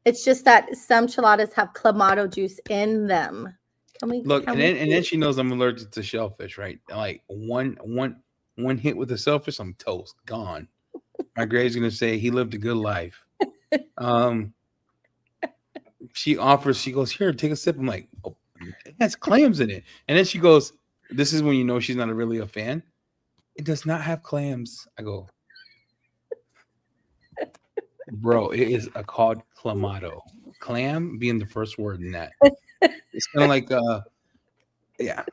It's just that some cheladas have clamato juice in them. Then she knows I'm allergic to shellfish, right? Like one hit with the shellfish, I'm toast, gone. My grade's gonna say he lived a good life. She goes, here, take a sip. I'm like, oh, it has clams in it. And then she goes, this is when you know she's not really a fan. It does not have clams. I go, bro, it is called clamato. Clam being the first word in that. It's kind of like, yeah.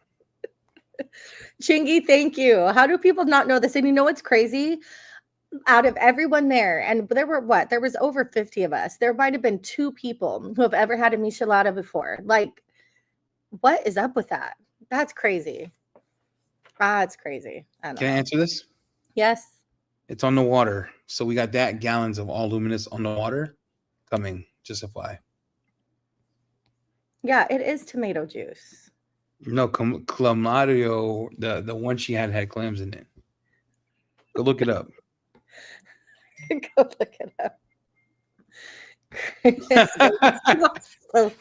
Chingy, thank you. How do people not know this? And you know what's crazy? Out of everyone there, and there was over 50 of us. There might have been 2 people who have ever had a michelada before. Like, what is up with that? That's crazy. It's crazy. Can I answer this? Yes. It's on the water. So we got that gallons of all luminous on the water coming. Just a fly. Yeah, it is tomato juice. No, clamato, the one she had clams in it. Go look it up. Go look it up.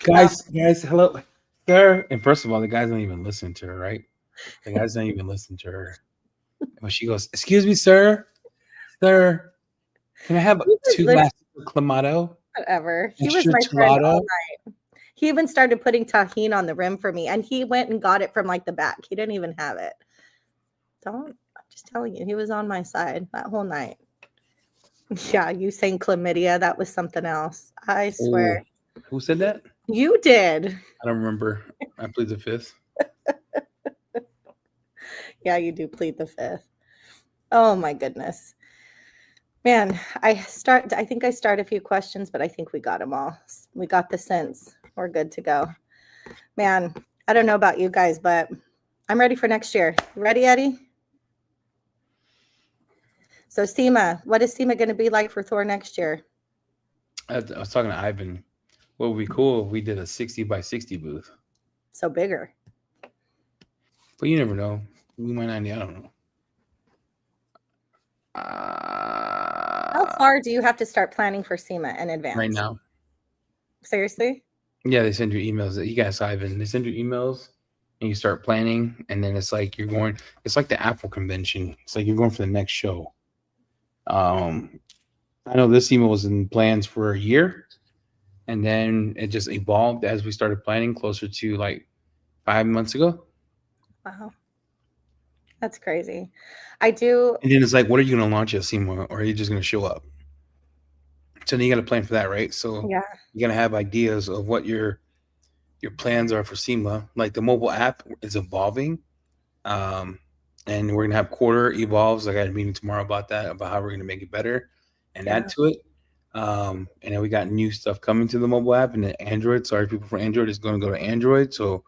Guys, hello, sir. And first of all, the guys don't even listen to her, right? The guys don't even listen to her. When she goes, excuse me, sir, can I have 2 glasses of clamato? Whatever. He was my friend all night. He even started putting tahini on the rim for me, and he went and got it from like the back. He didn't even have it. I'm just telling you, he was on my side that whole night. Yeah, you saying chlamydia, that was something else. I swear. Ooh. Who said that? You did. I don't remember. I plead the fifth. Yeah, you do plead the fifth. Oh my goodness. Man, I think I start a few questions, but I think we got them all. We got the sense. We're good to go. Man, I don't know about you guys, but I'm ready for next year. You ready, Eddie? So SEMA, what is SEMA going to be like for Thor next year? I was talking to Ivan. What would be cool if we did a 60 by 60 booth? So bigger. But you never know. We might not. I don't know. How far do you have to start planning for SEMA in advance? Right now. Seriously? Yeah, they send you emails. You guys, Ivan, they send you emails and you start planning. And then it's like it's like the Apple convention. It's like you're going for the next show. I know this email was in plans for a year. And then it just evolved as we started planning closer to like 5 months ago. Wow. That's crazy. I do. And then it's like, what are you going to launch at SEMA? Or are you just going to show up? So then you got to plan for that, right? So Yeah. you're gonna have ideas of what your plans are for SEMA. Like the mobile app is evolving, um, and we're gonna have quarter evolves. I got a meeting tomorrow about that, about how we're gonna make it better and Yeah. add to it. And then we got new stuff coming to the mobile app and the Android. Sorry, people for Android is going to go to Android, so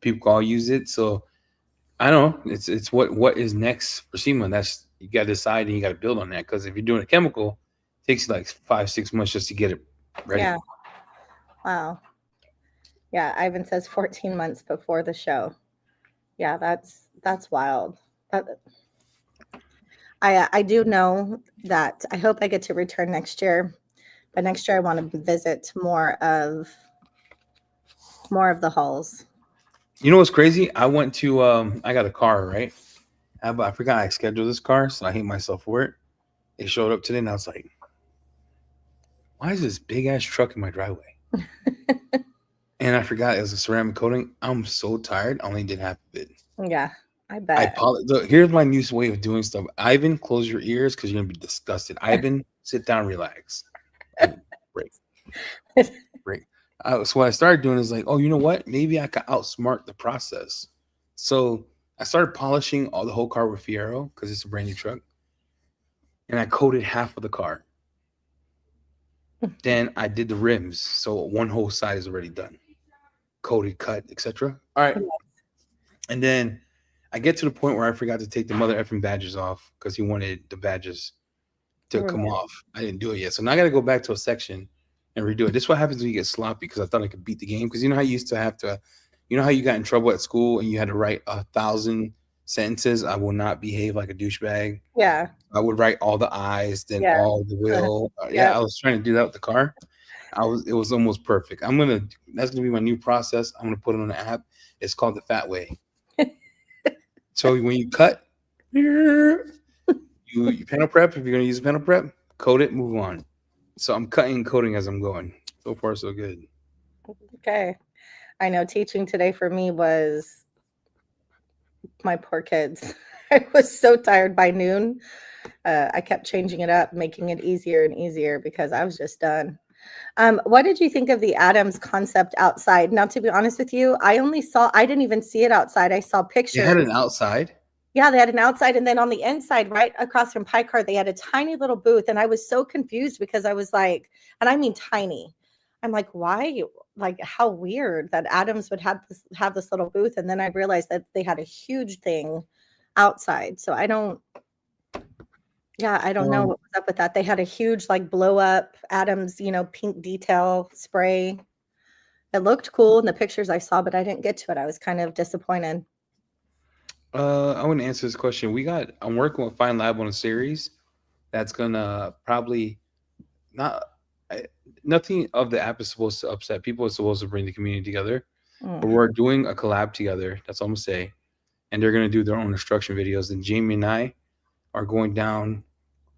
people can all use it. So I don't know. It's what is next for SEMA. That's you got to decide and you got to build on that, because if you're doing a chemical, it takes you like 5-6 months just to get it ready. Yeah. Wow. Yeah, Ivan says 14 months before the show. Yeah, that's wild. I do know that I hope I get to return next year, but next year I want to visit more of the halls. You know what's crazy? I went to I got a car, right? I forgot I scheduled this car, so I hate myself for it. It showed up today, and I was like, "Why is this big ass truck in my driveway?" And I forgot it was a ceramic coating. I'm so tired. I only did half of it. Yeah, I bet. Look, here's my new way of doing stuff. Ivan, close your ears because you're gonna be disgusted. Ivan, sit down, relax. Break. Break. So what I started doing is like, oh, you know what? Maybe I could outsmart the process. So I started polishing the whole car with Fiero because it's a brand new truck, and I coated half of the car. Then I did the rims, so one whole side is already done, coated, cut, etc. All right, and then I get to the point where I forgot to take the mother effing badges off because he wanted the badges to come off. I didn't do it yet, so now I got to go back to a section and redo it. This is what happens when you get sloppy, because I thought I could beat the game. Because you know how you used to have to, you know how you got in trouble at school and you had to write 1,000 sentences. I will not behave like a douchebag. Yeah. I would write all the I's, then all the will. Yeah. I was trying to do that with the car. It was almost perfect. That's gonna be my new process. I'm gonna put it on the app. It's called the Fat Way. So when you cut, you panel prep. If you're gonna use panel prep, coat it, move on. So I'm cutting and coating as I'm going. So far, so good. Okay. I know teaching today for me was my poor kids. I was so tired by noon. I kept changing it up, making it easier and easier because I was just done. What did you think of the Adams concept outside? Now, to be honest with you, I didn't even see it outside. I saw pictures. They had an outside? Yeah, they had an outside. And then on the inside, right across from Pie Card, they had a tiny little booth. And I was so confused because I was like, and I mean tiny. I'm like, why? Like, how weird that Adams would have this little booth. And then I realized that they had a huge thing outside. So I don't know what was up with that. They had a huge like blow up Adams, pink detail spray. It looked cool in the pictures I saw, but I didn't get to it. I was kind of disappointed. I want to answer this question. I'm working with Fine Lab on a series that's gonna probably nothing of the app is supposed to upset people. It's supposed to bring the community together. But we're doing a collab together. That's all I'm gonna say. And they're gonna do their own instruction videos. And Jamie and I are going down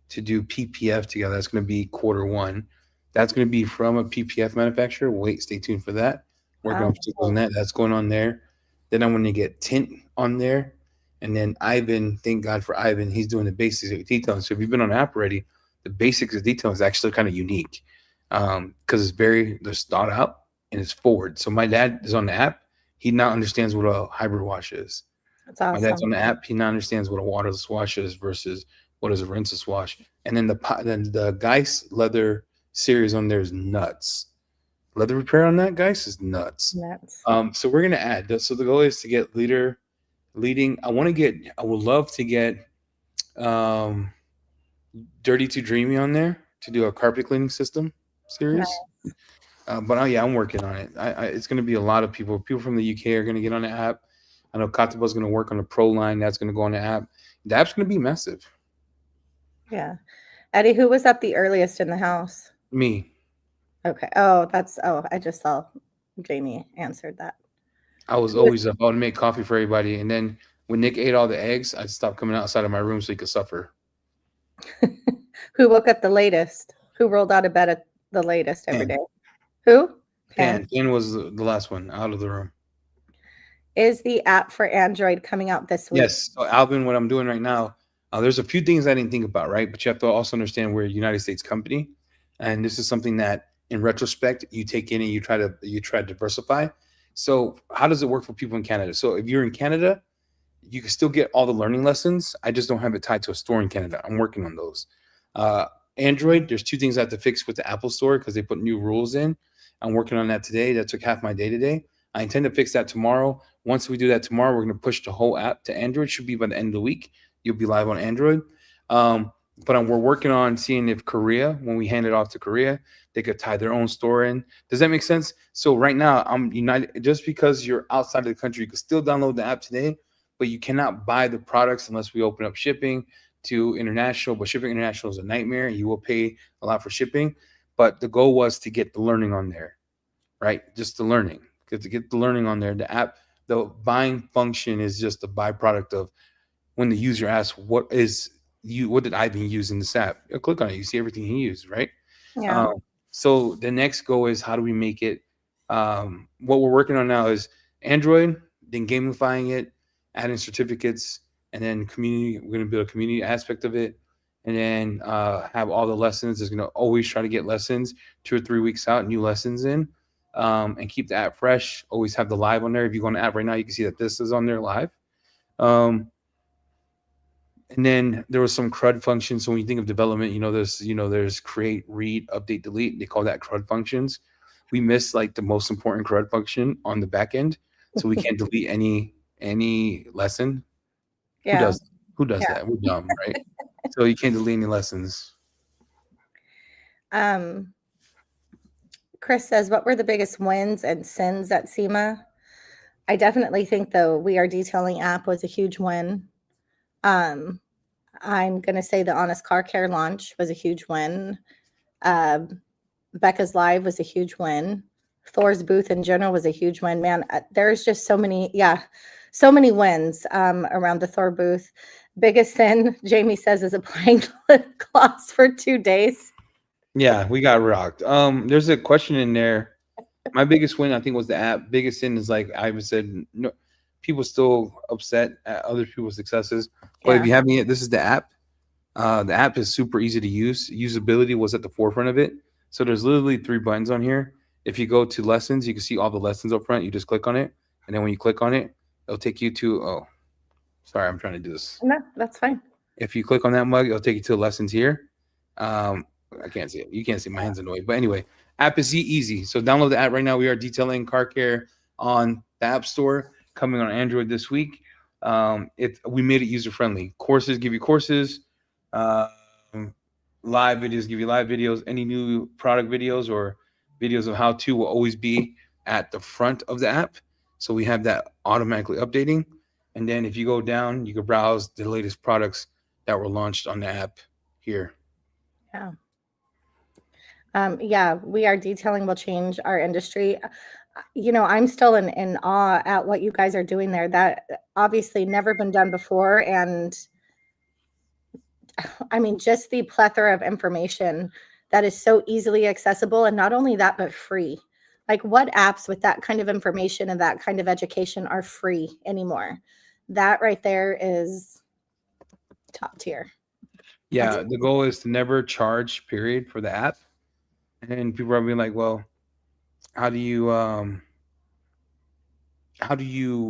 to do PPF together. That's gonna be Q1. That's gonna be from a PPF manufacturer. Stay tuned for that. Working on particulars on that. That's going on there. Then I'm gonna get tint on there. And then Ivan, thank God for Ivan, he's doing the basics of detailing. So if you've been on the app already, the basics of detailing is actually kind of unique because it's thought out and it's forward. So my dad is on the app. He now understands what a hybrid wash is. That's awesome. My dad's on the app. He now understands what a waterless wash is versus what is a rinseless wash. And then the Geist leather series on there is nuts. Leather repair on that, Geist, is nuts. So we're going to add. So the goal is to get leading. I would love to get Dirty to Dreamy on there to do a carpet cleaning system series. Nice. But I'm working on it. It's going to be a lot of people. People from the UK are going to get on the app. I know Kataba's going to work on the Pro line. That's going to go on the app. The app's going to be massive. Yeah. Eddie, who was up the earliest in the house? Me. Okay. I just saw Jamie answered that. I was always up. I would make coffee for everybody. And then when Nick ate all the eggs, I'd stop coming outside of my room so he could suffer. Who woke up the latest? Who rolled out of bed at the latest every day? Who? Pan was the last one out of the room. Is the app for Android coming out this week? Yes. So Alvin, what I'm doing right now, there's a few things I didn't think about, right? But you have to also understand we're a United States company. And this is something that in retrospect you take in and you try to diversify. So how does it work for people in Canada? So if you're in Canada, you can still get all the learning lessons. I just don't have it tied to a store in Canada. I'm working on those. Uh, Android, there's two things I have to fix with the Apple Store because they put new rules in. I'm working on that today. That took half my day today. I intend to fix that tomorrow. Once we do that tomorrow, we're going to push the whole app to Android. Should be by the end of the week. You'll be live on Android. But we're working on seeing if Korea, when we hand it off to Korea, they could tie their own store in. Does that make sense? So right now, I'm united. Just because you're outside of the country, you can still download the app today, but you cannot buy the products unless we open up shipping to international. But shipping international is a nightmare. You will pay a lot for shipping. But the goal was to get the learning on there, right? Just the learning. To get the learning on there. The app, the buying function is just a byproduct of when the user asks, what did Ivan use in this app? You'll click on it. You see everything he used, right? Yeah. So the next goal is how do we make it? What we're working on now is Android, then gamifying it, adding certificates, and then community. We're going to build a community aspect of it, and then have all the lessons. Is going to always try to get lessons 2 or 3 weeks out, new lessons in, and keep the app fresh. Always have the live on there. If you go on the app right now, you can see that this is on there live. And then there was some CRUD functions. So when you think of development, there's create, read, update, delete. They call that CRUD functions. We missed like the most important CRUD function on the back end, so we can't delete any lesson. Yeah. Who does that? We're dumb, right? So you can't delete any lessons. Chris says, what were the biggest wins and sins at SEMA? I definitely think the We Are Detailing app was a huge win. I'm going to say the Honest Car Care launch was a huge win. Becca's Live was a huge win. Thor's booth in general was a huge win. Man, there's just so many wins around the Thor booth. Biggest sin, Jamie says, is applying lip gloss for 2 days. Yeah, we got rocked. There's a question in there. My biggest win, I think, was the app. Biggest sin is like Ivan said, no, people still upset at other people's successes. But if you haven't yet, this is the app. The app is super easy to use. Usability was at the forefront of it. So there's literally 3 buttons on here. If you go to lessons, you can see all the lessons up front. You just click on it. And then when you click on it, it'll take you to, sorry, I'm trying to do this. No, that's fine. If you click on that mug, it'll take you to the lessons here. I can't see it. You can't see my hands in the way. But anyway, app is easy. So download the app right now. We are detailing car care on the App Store, coming on Android this week. We made it user friendly. Courses give you courses. Live videos give you live videos. Any new product videos or videos of how to will always be at the front of the app. So we have that automatically updating. And then if you go down, you can browse the latest products that were launched on the app here. Yeah. We Are Detailing will change our industry. I'm still in awe at what you guys are doing there. That obviously never been done before. And I mean, just the plethora of information that is so easily accessible. And not only that, but free. Like, what apps with that kind of information and that kind of education are free anymore? That right there is top tier. Yeah, the goal is to never charge, period, for the app. And people are being like, well, how do you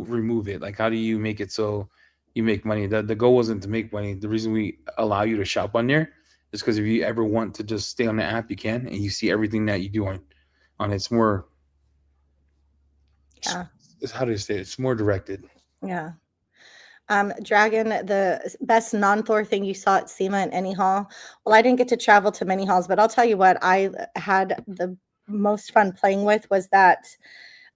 remove it? Like, how do you make it so you make money? The goal wasn't to make money. The reason we allow you to shop on there is because if you ever want to just stay on the app, you can, and you see everything that you do on it. It's more, how do you say it? It's more directed. Yeah. Dragon, the best non-Thor thing you saw at SEMA in any hall? Well, I didn't get to travel to many halls, but I'll tell you what I had the most fun playing with was that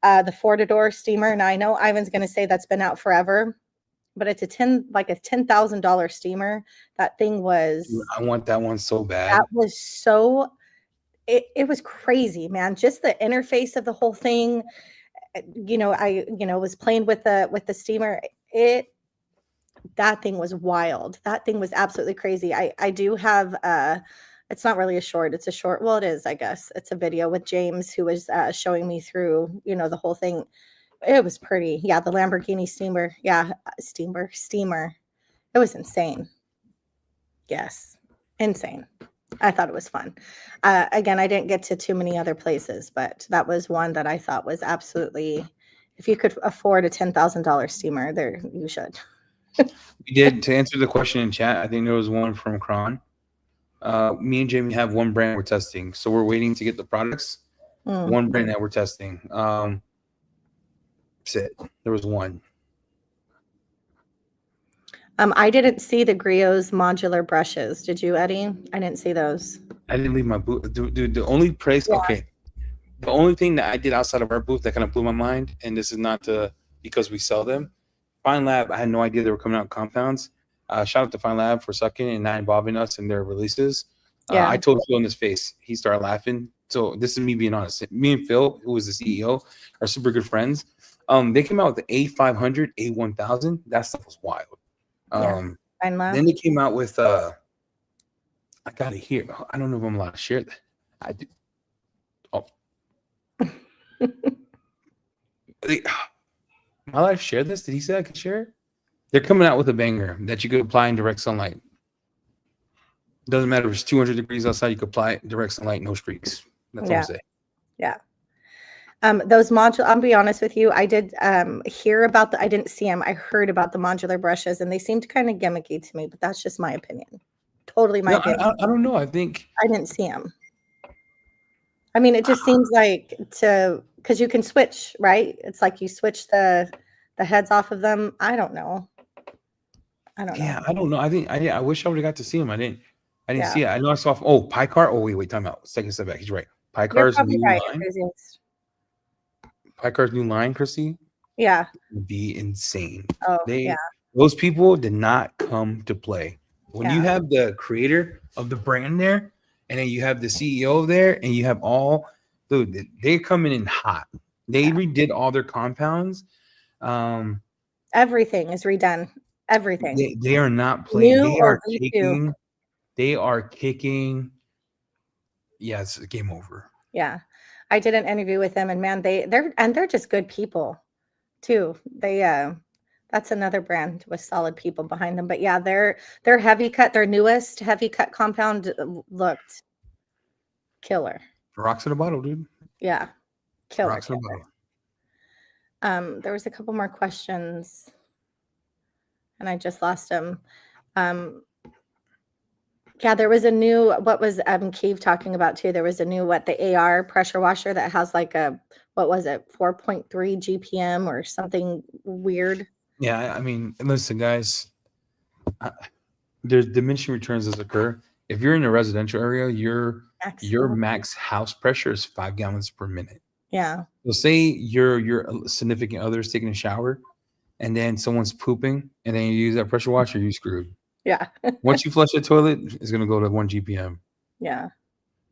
the four-door steamer. Now I know Ivan's going to say that's been out forever, but it's a $10,000 steamer. That thing was. I want that one so bad. That was so. It was crazy, man. Just the interface of the whole thing. I was playing with the steamer. That thing was wild. That thing was absolutely crazy. I do have it's not really a short, it's a short. Well, it is, I guess. It's a video with James who was showing me through, the whole thing. It was pretty. Yeah, the Lamborghini steamer. Yeah, steamer. It was insane. Yes. Insane. I thought it was fun. Again, I didn't get to too many other places, but that was one that I thought was absolutely, if you could afford a $10,000 steamer, there you should. We did, to answer the question in chat, I think there was one from Kron. Me and Jamie have one brand we're testing. So we're waiting to get the products. One brand that we're testing. That's it. There was one. I didn't see the Griots modular brushes. Did you, Eddie? I didn't see those. I didn't leave my booth. Dude, the only place, okay. The only thing that I did outside of our booth that kind of blew my mind, and this is not because we sell them. Fine Lab, I had no idea they were coming out in compounds. Shout out to Fine Lab for sucking and not involving us in their releases. Yeah. I told Phil in his face. He started laughing. So this is me being honest. Me and Phil, who was the CEO, are super good friends. They came out with the A500, A1000. That stuff was wild. Fine Lab. Then they came out with I got it here. I don't know if I'm allowed to share that. I do. Oh. Am I allowed to share this? Did he say I could share it? They're coming out with a banger that you could apply in direct sunlight. Doesn't matter if it's 200 degrees outside, you could apply it in direct sunlight, no streaks. That's all I'm saying. Yeah. Those modular, I'll be honest with you, I did hear about I didn't see them. I heard about the modular brushes and they seemed kind of gimmicky to me, but that's just my opinion. Totally my opinion. I don't know. I think I didn't see them. I mean, it just seems like because you can switch, right? It's like you switch the heads off of them. I don't know. Yeah, I don't know. I wish I would have got to see him. I didn't see it. I know I saw. Picar. Oh, wait, time out. Second step back. He's right. Picar's new line. Picar's new line, Chrissy. Yeah. Would be insane. Oh, Those people did not come to play. When you have the creator of the brand there, and then you have the CEO there, and you have all, dude, they're coming in hot. They redid all their compounds. Everything is redone. Everything. They are not playing. They are kicking. Yeah, it's game over. Yeah. I did an interview with them and man, they're just good people too. That's another brand with solid people behind them. But yeah, their heavy cut, their newest heavy cut compound looked killer. Rocks in a bottle, dude. Yeah. Killer. Rocks in a bottle. There was a couple more questions and I just lost them. Yeah, there was a new, what was Keeve talking about too? There was a new, the AR pressure washer that has like a, 4.3 GPM or something weird. Yeah, I mean, listen, guys, there's diminishing returns that occur. If you're in a residential area, your max house pressure is 5 gallons per minute. Yeah. So say your significant other is taking a shower and then someone's pooping and then you use that pressure washer, you're screwed. Yeah. Once you flush the toilet, it's going to go to 1 GPM. Yeah.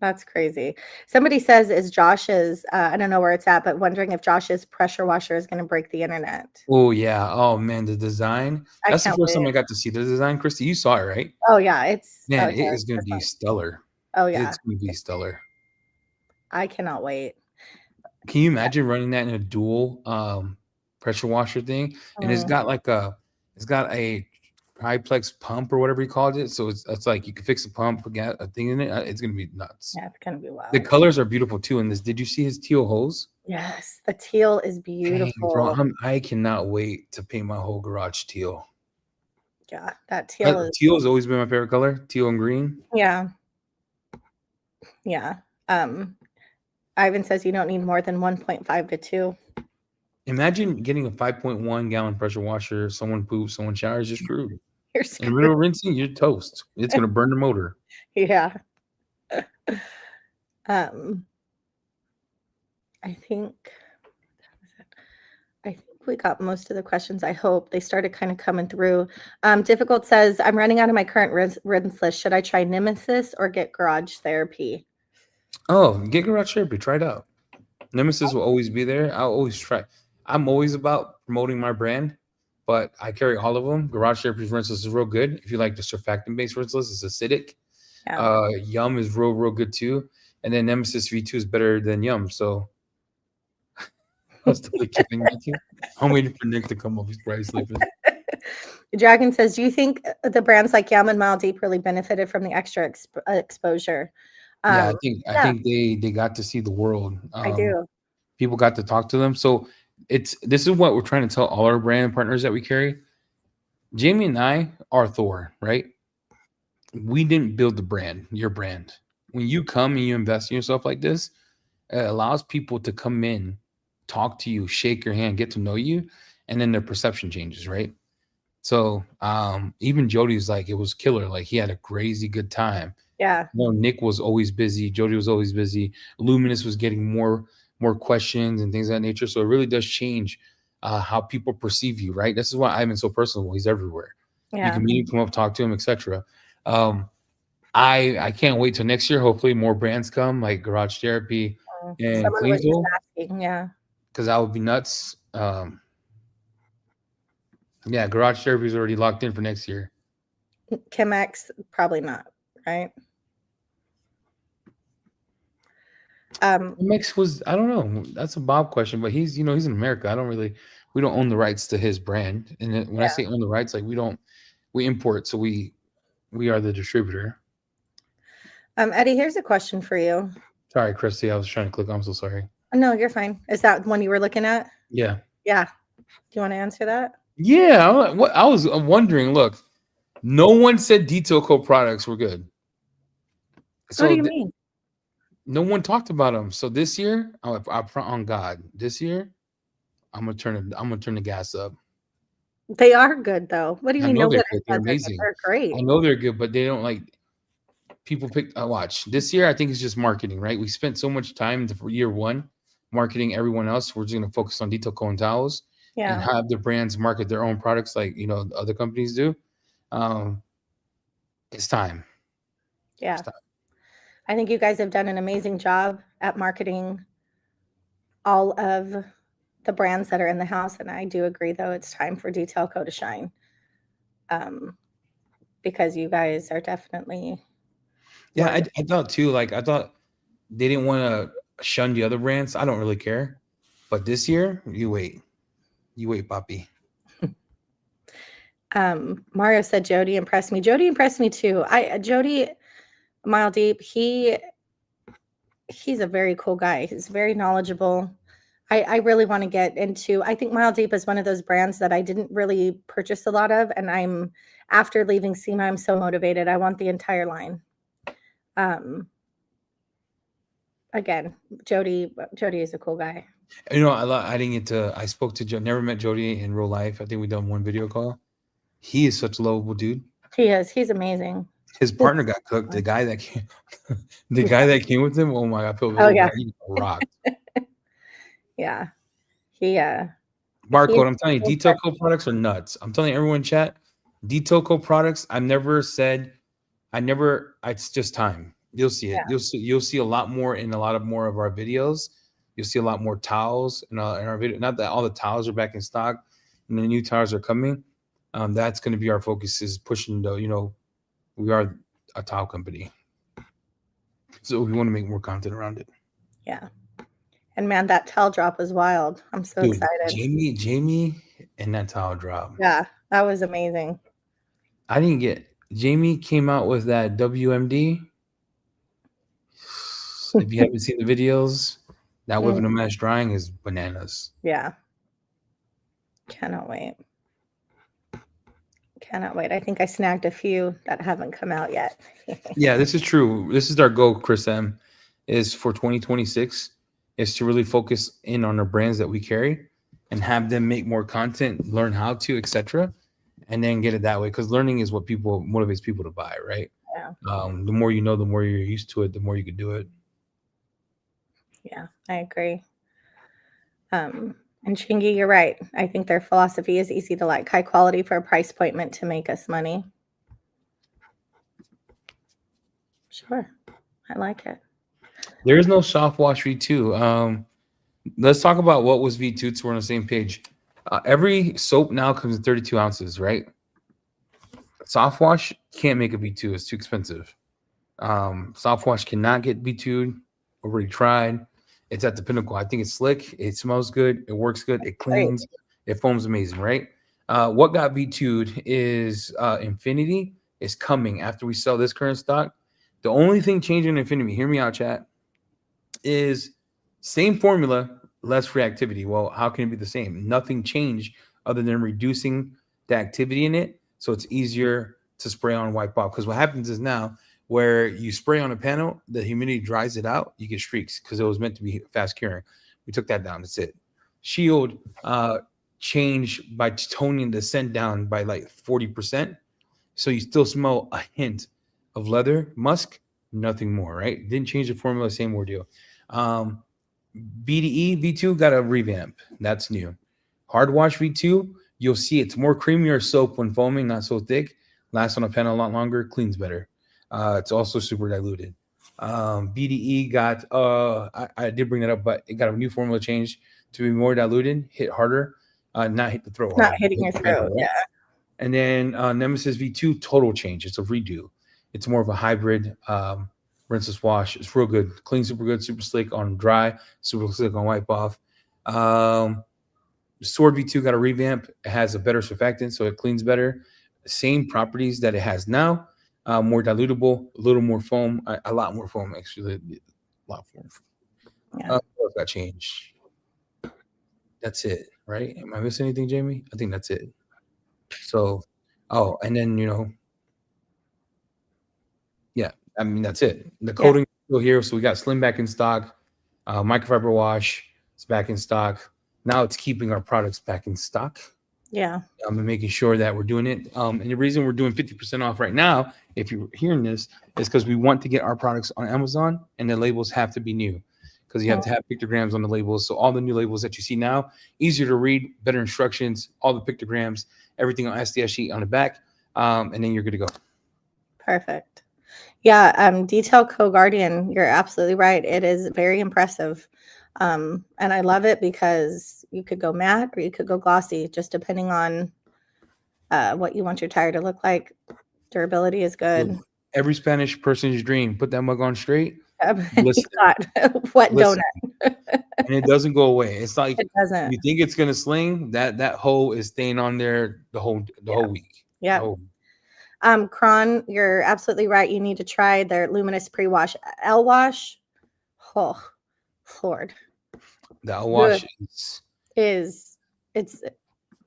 That's crazy. Somebody says, is Josh's, I don't know where it's at, but wondering if Josh's pressure washer is going to break the internet. Oh, yeah. Oh, man, the design. That's the first time I got to see the design. Christy, you saw it, right? Oh, yeah. It is going to be stellar. Oh, yeah. It's going to be stellar. I cannot wait. Can you imagine running that in a dual pressure washer thing? And it's got a triplex pump or whatever he called it. So it's like you can fix a pump, get a thing in it. It's gonna be nuts. Yeah, it's gonna be wild. The colors are beautiful too. In this, did you see his teal hose? Yes, the teal is beautiful. Dang, bro, I cannot wait to paint my whole garage teal. Yeah, that teal has always been my favorite color. Teal and green. Yeah. Yeah. Ivan says you don't need more than 1.5 to 2. Imagine getting a 5.1 gallon pressure washer. Someone poops, someone showers, you're screwed. You're screwed. In the middle of rinsing, you're toast. It's gonna burn the motor. Yeah. I think we got most of the questions. I hope they started kind of coming through. Difficult says, I'm running out of my current rinse list. Should I try Nemesis or get garage therapy? Oh, get garage therapy. Try it out. Nemesis will always be there. I'll always try. I'm always about promoting my brand, but I carry all of them. Garage therapy rinseless is real good. If you like the surfactant-based rinseless, it's acidic. Yeah. Yum is real good too. And then Nemesis V2 is better than Yum. So I was totally kidding with you. I'm waiting for Nick to come up. He's probably sleeping. Dragon says, do you think the brands like Yum and Mile Deep really benefited from the extra exposure? Yeah, I Yeah, think they got to see the world. I do. People got to talk to them. So this is what we're trying to tell all our brand partners that we carry. Jamie and I are Thor, right? We didn't build the brand, your brand. When you come and you invest in yourself like this, it allows people to come in, talk to you, shake your hand, get to know you, and then their perception changes, right? So even Jody's like, it was killer. Like he had a crazy good time. Yeah. You know, Nick was always busy. Jody was always busy. Luminous was getting more questions and things of that nature. So it really does change how people perceive you, right? This is why Ivan's so personal. He's everywhere. You Yeah. can meet him, come up, talk to him, etc. I can't wait till next year. Hopefully more brands come like Garage Therapy and Someone was just Cleansville, asking. Yeah. because that would be nuts. Yeah, Garage Therapy is already locked in for next year. Chemex, probably not, right? Mix was, I don't know. That's a Bob question, but he's in America. We don't own the rights to his brand. And then when I say own the rights, like we import, so we are the distributor. Eddie, here's a question for you. Sorry, Christy, I was trying to click. I'm so sorry. No, you're fine. Is that one you were looking at? Yeah. Yeah. Do you want to answer that? Yeah. I was wondering, look, no one said Detail Co products were good. So What do you mean? No one talked about them. So this year, on God, this year, I'm gonna turn the gas up. They are good though. What do you mean? know No they're one good. They're said amazing. They're great. I know they're good, but they don't like people pick. Watch this year. I think it's just marketing, right? We spent so much time for year one marketing everyone else. We're just gonna focus on Detail Co and towels and have the brands market their own products like other companies do. It's time. Yeah. It's time. I think you guys have done an amazing job at marketing all of the brands that are in the house. And I do agree, though, it's time for Detail Co to shine. Because you guys are definitely. Yeah, I thought too. Like, I thought they didn't want to shun the other brands. I don't really care. But this year, you wait, Poppy. Mario said Jody impressed me. Jody impressed me too. Jody Mile Deep, he's a very cool guy. He's very knowledgeable. I really want to get into, I think Mile Deep is one of those brands that I didn't really purchase a lot of. And after leaving SEMA, I'm so motivated. I want the entire line. Again, Jody is a cool guy. I didn't get to, I spoke to never met Jody in real life. I think we done one video call. He is such a lovable dude. He is. He's amazing. His partner got cooked. The guy that came, that came with him. Oh my God! He rocked. Yeah. Barcode. I'm telling you, Detail Co products are nuts. I'm telling everyone in chat, Detail Co products. It's just time. You'll see it. Yeah. You'll see a lot more in a lot more of our videos. You'll see a lot more towels in our video. Not that all the towels are back in stock and the new towels are coming. That's going to be our focus, is pushing we are a towel company. So we want to make more content around it. Yeah. And man, that towel drop was wild. I'm so excited. Jamie and that towel drop. Yeah, that was amazing. Jamie came out with that WMD. If you haven't seen the videos, that whipping a mesh drying is bananas. Yeah. Cannot wait. I think I snagged a few that haven't come out yet. Yeah, this is true. This is our goal, Chris M, is for 2026, is to really focus in on our brands that we carry and have them make more content, learn how to, etc., and then get it that way. Because learning is what motivates people to buy, right? Yeah. The more you know, the more you're used to it, the more you can do it. Yeah, I agree. And Chingy, you're right. I think their philosophy is easy to like. High quality for a price point meant to make us money. Sure. I like it. There is no soft wash V2. Let's talk about what was V2 so we're on the same page. Every soap now comes in 32 ounces, right? Soft wash can't make a V2. It's too expensive. Soft wash cannot get V2'd. Already tried. It's at the pinnacle. I think it's slick. It smells good. It works good. It cleans. It foams amazing, right? What got V2'd is Infinity is coming after we sell this current stock. The only thing changing in Infinity, hear me out, chat, is same formula, less reactivity. Well, how can it be the same? Nothing changed other than reducing the activity in it, so it's easier to spray on and wipe off. Because what happens is now, where you spray on a panel, the humidity dries it out, you get streaks because it was meant to be fast curing. We took that down. That's it. Shield changed by toning the scent down by like 40%. So you still smell a hint of leather, musk, nothing more, right? Didn't change the formula, same ordeal. BDE V2 got a revamp. That's new. Hard wash V2, you'll see it's more creamier soap when foaming, not so thick. Lasts on a panel a lot longer, cleans better. It's also super diluted. BDE got, I did bring that up, but it got a new formula change to be more diluted, hit harder, not hit the throat. Not harder, hitting your throat, right? yeah. And then Nemesis V2, total change. It's a redo. It's more of a hybrid rinseless wash. It's real good. Clean, super good, super slick on dry, super slick on wipe off. Sword V2 got a revamp. It has a better surfactant, so it cleans better. Same properties that it has now. More dilutable, a little more foam, a lot more foam, actually. A lot more foam. Yeah. What got changed? That's it, right? Am I missing anything, Jamie? I think that's it. So, and then, yeah, I mean, that's it. The coating is still here. So we got Slim back in stock. Microfiber wash is back in stock. Now it's keeping our products back in stock. Yeah. And making sure that we're doing it. And the reason we're doing 50% off right now, if you're hearing this, is because we want to get our products on Amazon, and the labels have to be new because you have to have pictograms on the labels. So all the new labels that you see now, easier to read, better instructions, all the pictograms, everything on SDS sheet on the back, and then you're good to go. Perfect. Yeah, Detail Co-Guardian, you're absolutely right. It is very impressive. And I love it because you could go matte or you could go glossy, just depending on what you want your tire to look like. Durability is good. Every Spanish person's dream, put that mug on straight. Wet donut. And it doesn't go away. It's like it doesn't. You think it's gonna sling, that hole is staying on there the whole week. Yeah. Cron, you're absolutely right. You need to try their Luminous Pre-Wash L Wash. Oh, Lord. The L Wash is it's.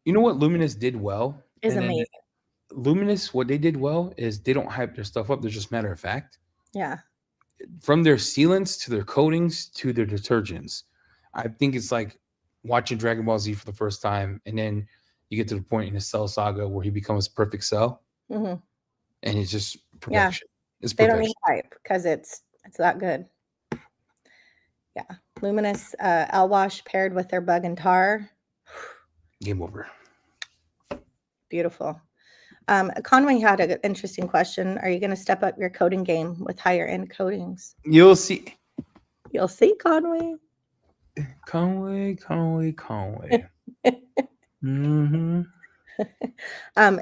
You know what Luminous did well? Is amazing. Luminous, what they did well is they don't hype their stuff up. They're just matter of fact. Yeah. From their sealants to their coatings to their detergents, I think it's like watching Dragon Ball Z for the first time, and then you get to the point in the Cell Saga where he becomes perfect Cell, and it's just perfection. Yeah. They don't need hype because it's that good. Yeah, Luminous L Wash paired with their Bug and Tar. Game over. Beautiful. Conway had an interesting question. Are you going to step up your coating game with higher end coatings? You'll see. You'll see, Conway. Conway.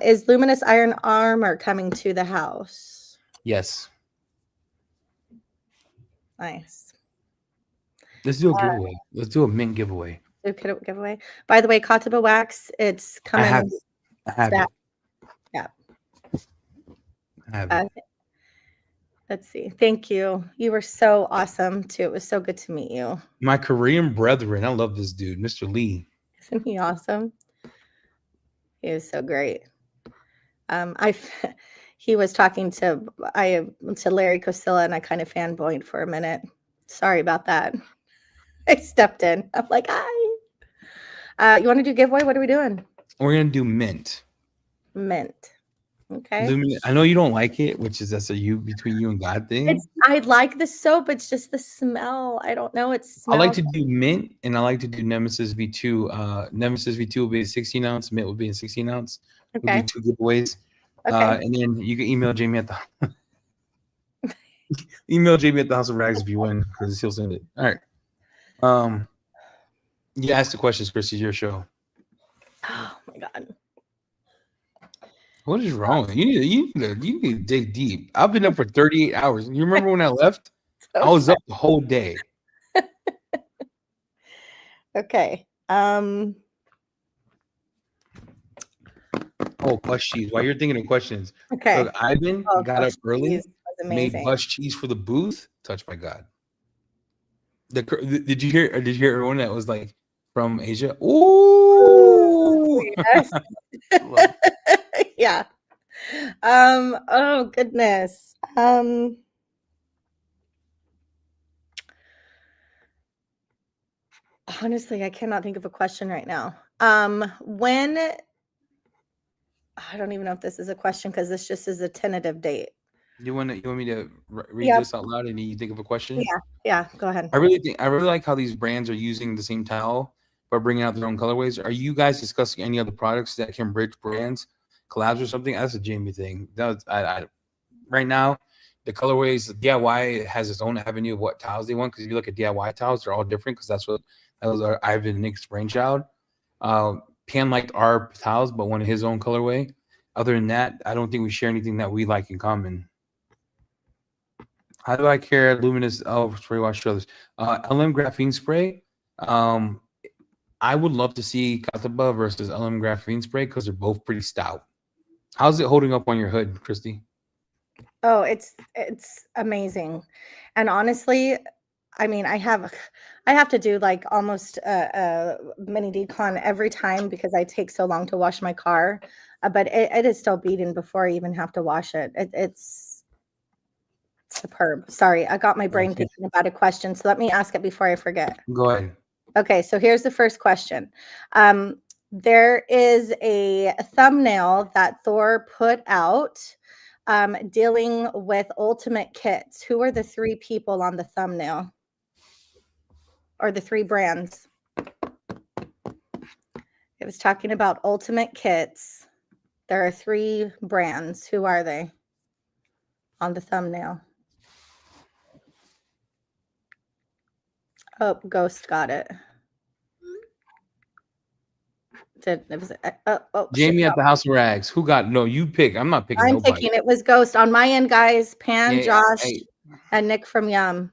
Is Luminous Iron Armor coming to the house? Yes. Nice. Let's do a giveaway. Let's do a mint giveaway. Giveaway. By the way, Katiba Wax, it's coming. I have it. Yeah. I have it. Let's see. Thank you. You were so awesome too. It was so good to meet you. My Korean brethren. I love this dude, Mr. Lee. Isn't he awesome? He is so great. He was talking to Larry Cosilla, and I kind of fanboyed for a minute. Sorry about that. I stepped in. I'm like, hi. You want to do giveaway? What are we doing? We're gonna do mint. Mint. Okay. I know you don't like it, that's a between you and God thing. I like the soap. It's just the smell. I don't know. I like to do mint, and I like to do Nemesis V2. Nemesis V2 will be a 16 ounce. Mint will be a 16 ounce. Okay. We'll do 2 giveaways. Okay. And then you can email Jamie at the House of Rags if you win, because he'll send it. All right. You ask the questions, Chris. It's your show. Oh my God. What is wrong? You need to dig deep. I've been up for 38 hours. You remember when I left? I was up the whole day. Okay. Oh, bus cheese. While you're thinking of questions, Okay. look, Ivan Oh, got up gosh, early, cheese was made amazing. bus cheese for the booth. Touched by God. Did you hear? Or did you hear everyone that was like from Asia? Ooh, Yes. Love it. Yeah. Oh goodness. Honestly, I cannot think of a question right now. When I don't even know if this is a question because this just is a tentative date. You want me to read Yep. this out loud and you think of a question? Yeah, go ahead. I really like how these brands are using the same towel but bringing out their own colorways. Are you guys discussing any other products that can bridge brands, collabs or something? That's a Jamie thing. Right now, the colorways DIY has its own avenue of what towels they want. Because if you look at DIY towels, they're all different. Because that was our Ivan and Nick's brainchild. Pan liked our towels, but wanted his own colorway. Other than that, I don't think we share anything that we like in common. How do I care luminous spray wash others? LM graphene spray. I would love to see Kataba versus LM graphene spray because they're both pretty stout. How's it holding up on your hood, Christy? Oh, it's amazing. And honestly, I mean, I have to do like almost a mini decon every time because I take so long to wash my car. But it is still beating before I even have to wash it. It's superb. Sorry, I got my brain thinking about a question. So let me ask it before I forget. Go ahead. Okay, so here's the first question. There is a thumbnail that Thor put out dealing with ultimate kits. Who are the 3 people on the thumbnail? Or the 3 brands? It was talking about ultimate kits. There are 3 brands. Who are they on the thumbnail? Oh, Ghost got it. Jamie at the House of Rags. Who got? No, you pick. I'm not picking. I'm nobody. picking. It was Ghost on my end, guys. Pan, Yeah, Josh, hey. and Nick from Yum.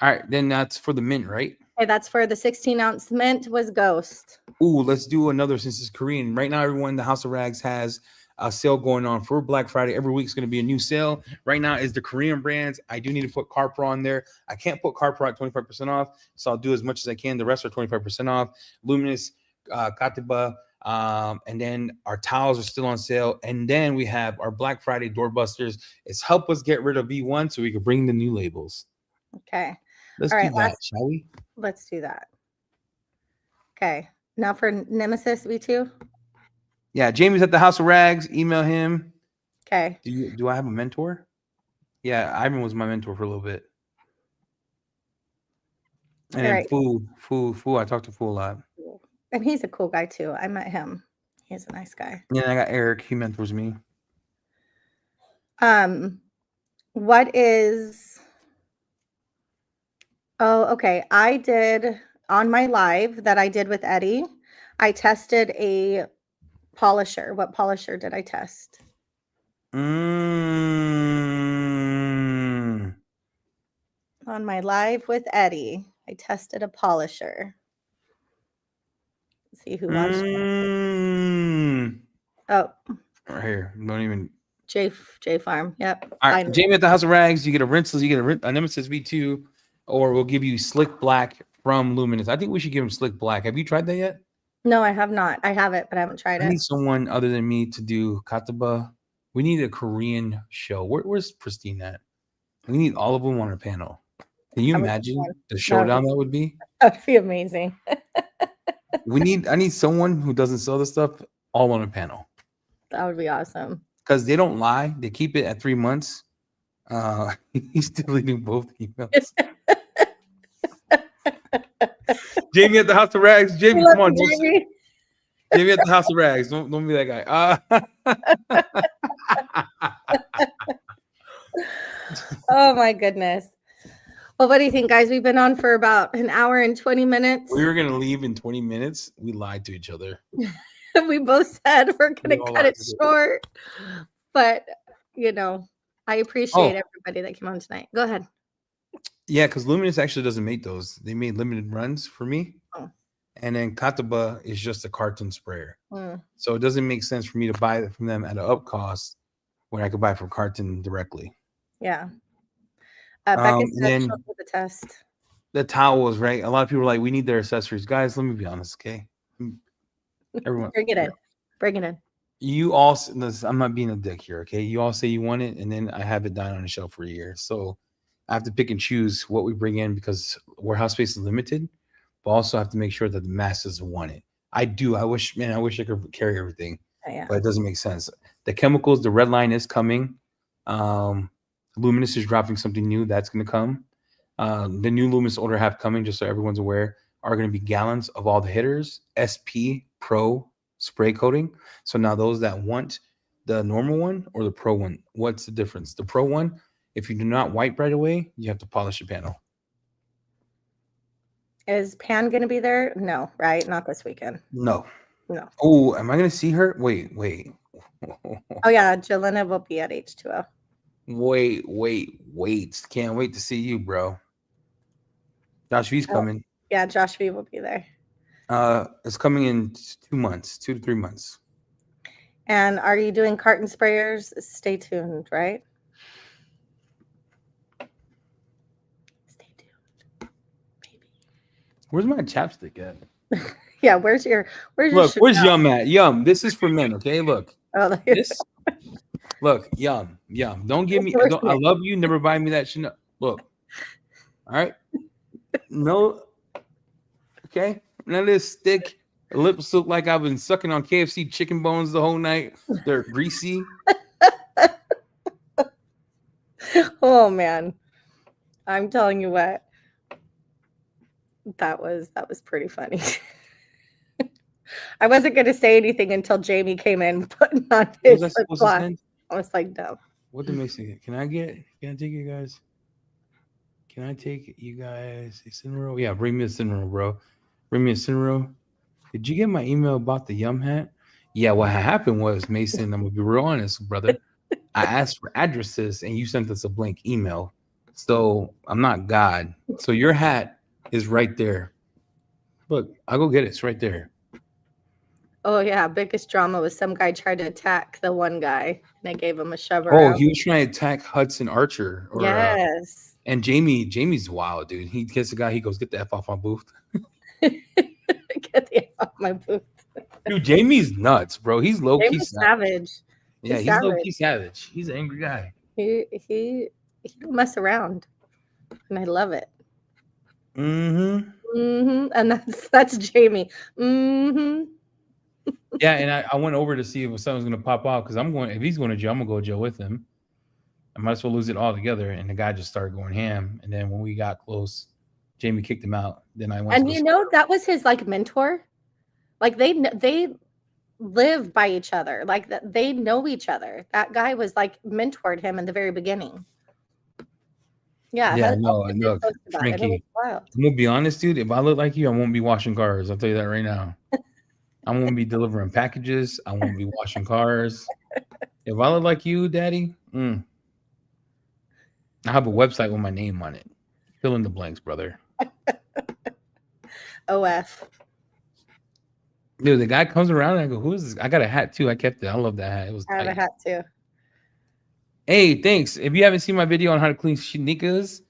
All right, then that's for the mint, right? Okay, that's for the 16-ounce mint was Ghost. Ooh, let's do another since it's Korean. Right now, everyone in the House of Rags has a sale going on for Black Friday. Every week is going to be a new sale. Right now is the Korean brands. I do need to put Carpro on there. I can't put Carpro at 25% off, so I'll do as much as I can. The rest are 25% off. Luminous, Katiba, and then our towels are still on sale. And then we have our Black Friday doorbusters. It's help us get rid of V1 so we can bring the new labels. Okay. Let's All do right, that, shall we? Let's do that. Okay. Now for Nemesis V2. Yeah, Jamie's at the House of Rags. Email him. Okay. Do I have a mentor? Yeah, Ivan was my mentor for a little bit. And then Fu. I talked to Fu a lot. And he's a cool guy too. I met him. He's a nice guy. And then I got Eric. He mentors me. What is? Oh, okay. I did on my live that I did with Eddie. I tested a polisher. What polisher did I test? On my live with Eddie, I tested a polisher. Let's see who watched. Oh, right here. Don't even. J Farm. Yep. All right, Jamie at the House of Rags. You get a rinseless. You get a Nemesis V2, or we'll give you Slick Black from Luminous. I think we should give him Slick Black. Have you tried that yet? No, I have not. I have it, but I haven't tried it. I need someone other than me to do Kataba. We need a Korean show. Where's Pristine at? We need all of them on our panel. Can you imagine the showdown that would be? That would be amazing. I need someone who doesn't sell this stuff all on a panel. That would be awesome. Because they don't lie. They keep it at 3 months. He's deleting both emails. Jamie at the House of Rags. Jamie, come on. Jamie at the House of Rags. Don't be that guy. Oh my goodness. Well, what do you think, guys? We've been on for about an hour and 20 minutes. We were going to leave in 20 minutes. We lied to each other. We both said we're going to cut it short. But, I appreciate everybody that came on tonight. Go ahead. Yeah, because Luminous actually doesn't make those. They made limited runs for me. and then Kataba is just a carton sprayer. Mm, So it doesn't make sense for me to buy it from them at an up cost when I could buy it from carton directly. yeah. Becca And said then she'll do the test. the towels, right? A lot of people are like, we need their accessories. Guys, let me be honest, okay? Everyone, Bring it in. Bring it in. you all, listen, I'm not being a dick here, okay? You all say you want it, and then I have it down on the shelf for a year. So I have to pick and choose what we bring in because warehouse space is limited, but also have to make sure that the masses want it. I do. I wish I could carry everything, Yeah. but it doesn't make sense. The chemicals, the red line is coming. Luminous is dropping something new that's going to come. The new Luminous Older Half coming, just so everyone's aware, are going to be gallons of all the hitters, SP Pro spray coating. So now those that want the normal one or the Pro one, what's the difference? The Pro one, if you do not wipe right away, you have to polish the panel. Is Pan going to be there? No, right? Not this weekend. No. No. Oh, am I going to see her? Wait. Oh, yeah. Jelena will be at H2O. Wait. Can't wait to see you, bro. Josh V's coming. Yeah, Josh V will be there. It's coming in 2 months, 2 to 3 months. And are you doing carton sprayers? Stay tuned, right? Stay tuned. Maybe. Where's my chapstick at? Yeah, where's your Look, where's Chanel? Yum at? Yum. This is for men, okay? Look. Oh, This. Look, Yum. Don't give me. I love you. Never buy me that Chanel. Look. All right. No. Okay. None of this stick. Lips look like I've been sucking on KFC chicken bones the whole night. They're greasy. Oh man, I'm telling you what. That was pretty funny. I wasn't going to say anything until Jamie came in putting on his Was I supposed to flip-flop. send? I was like, no. What did Mason get? Can I take you guys? Can I take you guys a Cinero? Yeah, bring me a Cinero, bro. Bring me a Cinero. Did you get my email about the Yum hat? Yeah, what happened was, Mason, I'm gonna be real honest, brother. I asked for addresses and you sent us a blank email. So I'm not God. So your hat is right there. Look, I'll go get it. It's right there. Oh yeah, biggest drama was some guy tried to attack the one guy and I gave him a shove Oh, around. he was trying to attack Hudson Archer. Yes. And Jamie's wild, dude. He gets the guy, he goes, get the F off my booth. Get the F off my booth. Dude, Jamie's nuts, bro. He's low-key Jamie's savage. Yeah, he's low-key savage. He's an angry guy. He don't mess around. And I love it. And that's Jamie. Yeah, and I went over to see if someone's gonna pop out because if he's going to jail, I'm gonna go to jail with him. I might as well lose it all together. And the guy just started going ham. And then when we got close, Jamie kicked him out. Then I went. And you know, that was his like mentor. Like they live by each other. Like they know each other. That guy was like mentored him in the very beginning. Yeah. No, look, Frankie. I'm gonna be honest, dude. If I look like you, I won't be washing cars. I'll tell you that right now. I won't be delivering packages. I won't be washing cars. If I look like you, Daddy, I have a website with my name on it. Fill in the blanks, brother. OF. Dude, the guy comes around and I go, who is this? I got a hat too. I kept it. I love that hat. It was I have tight. a hat too. Hey, thanks. If you haven't seen my video on how to clean sneakers,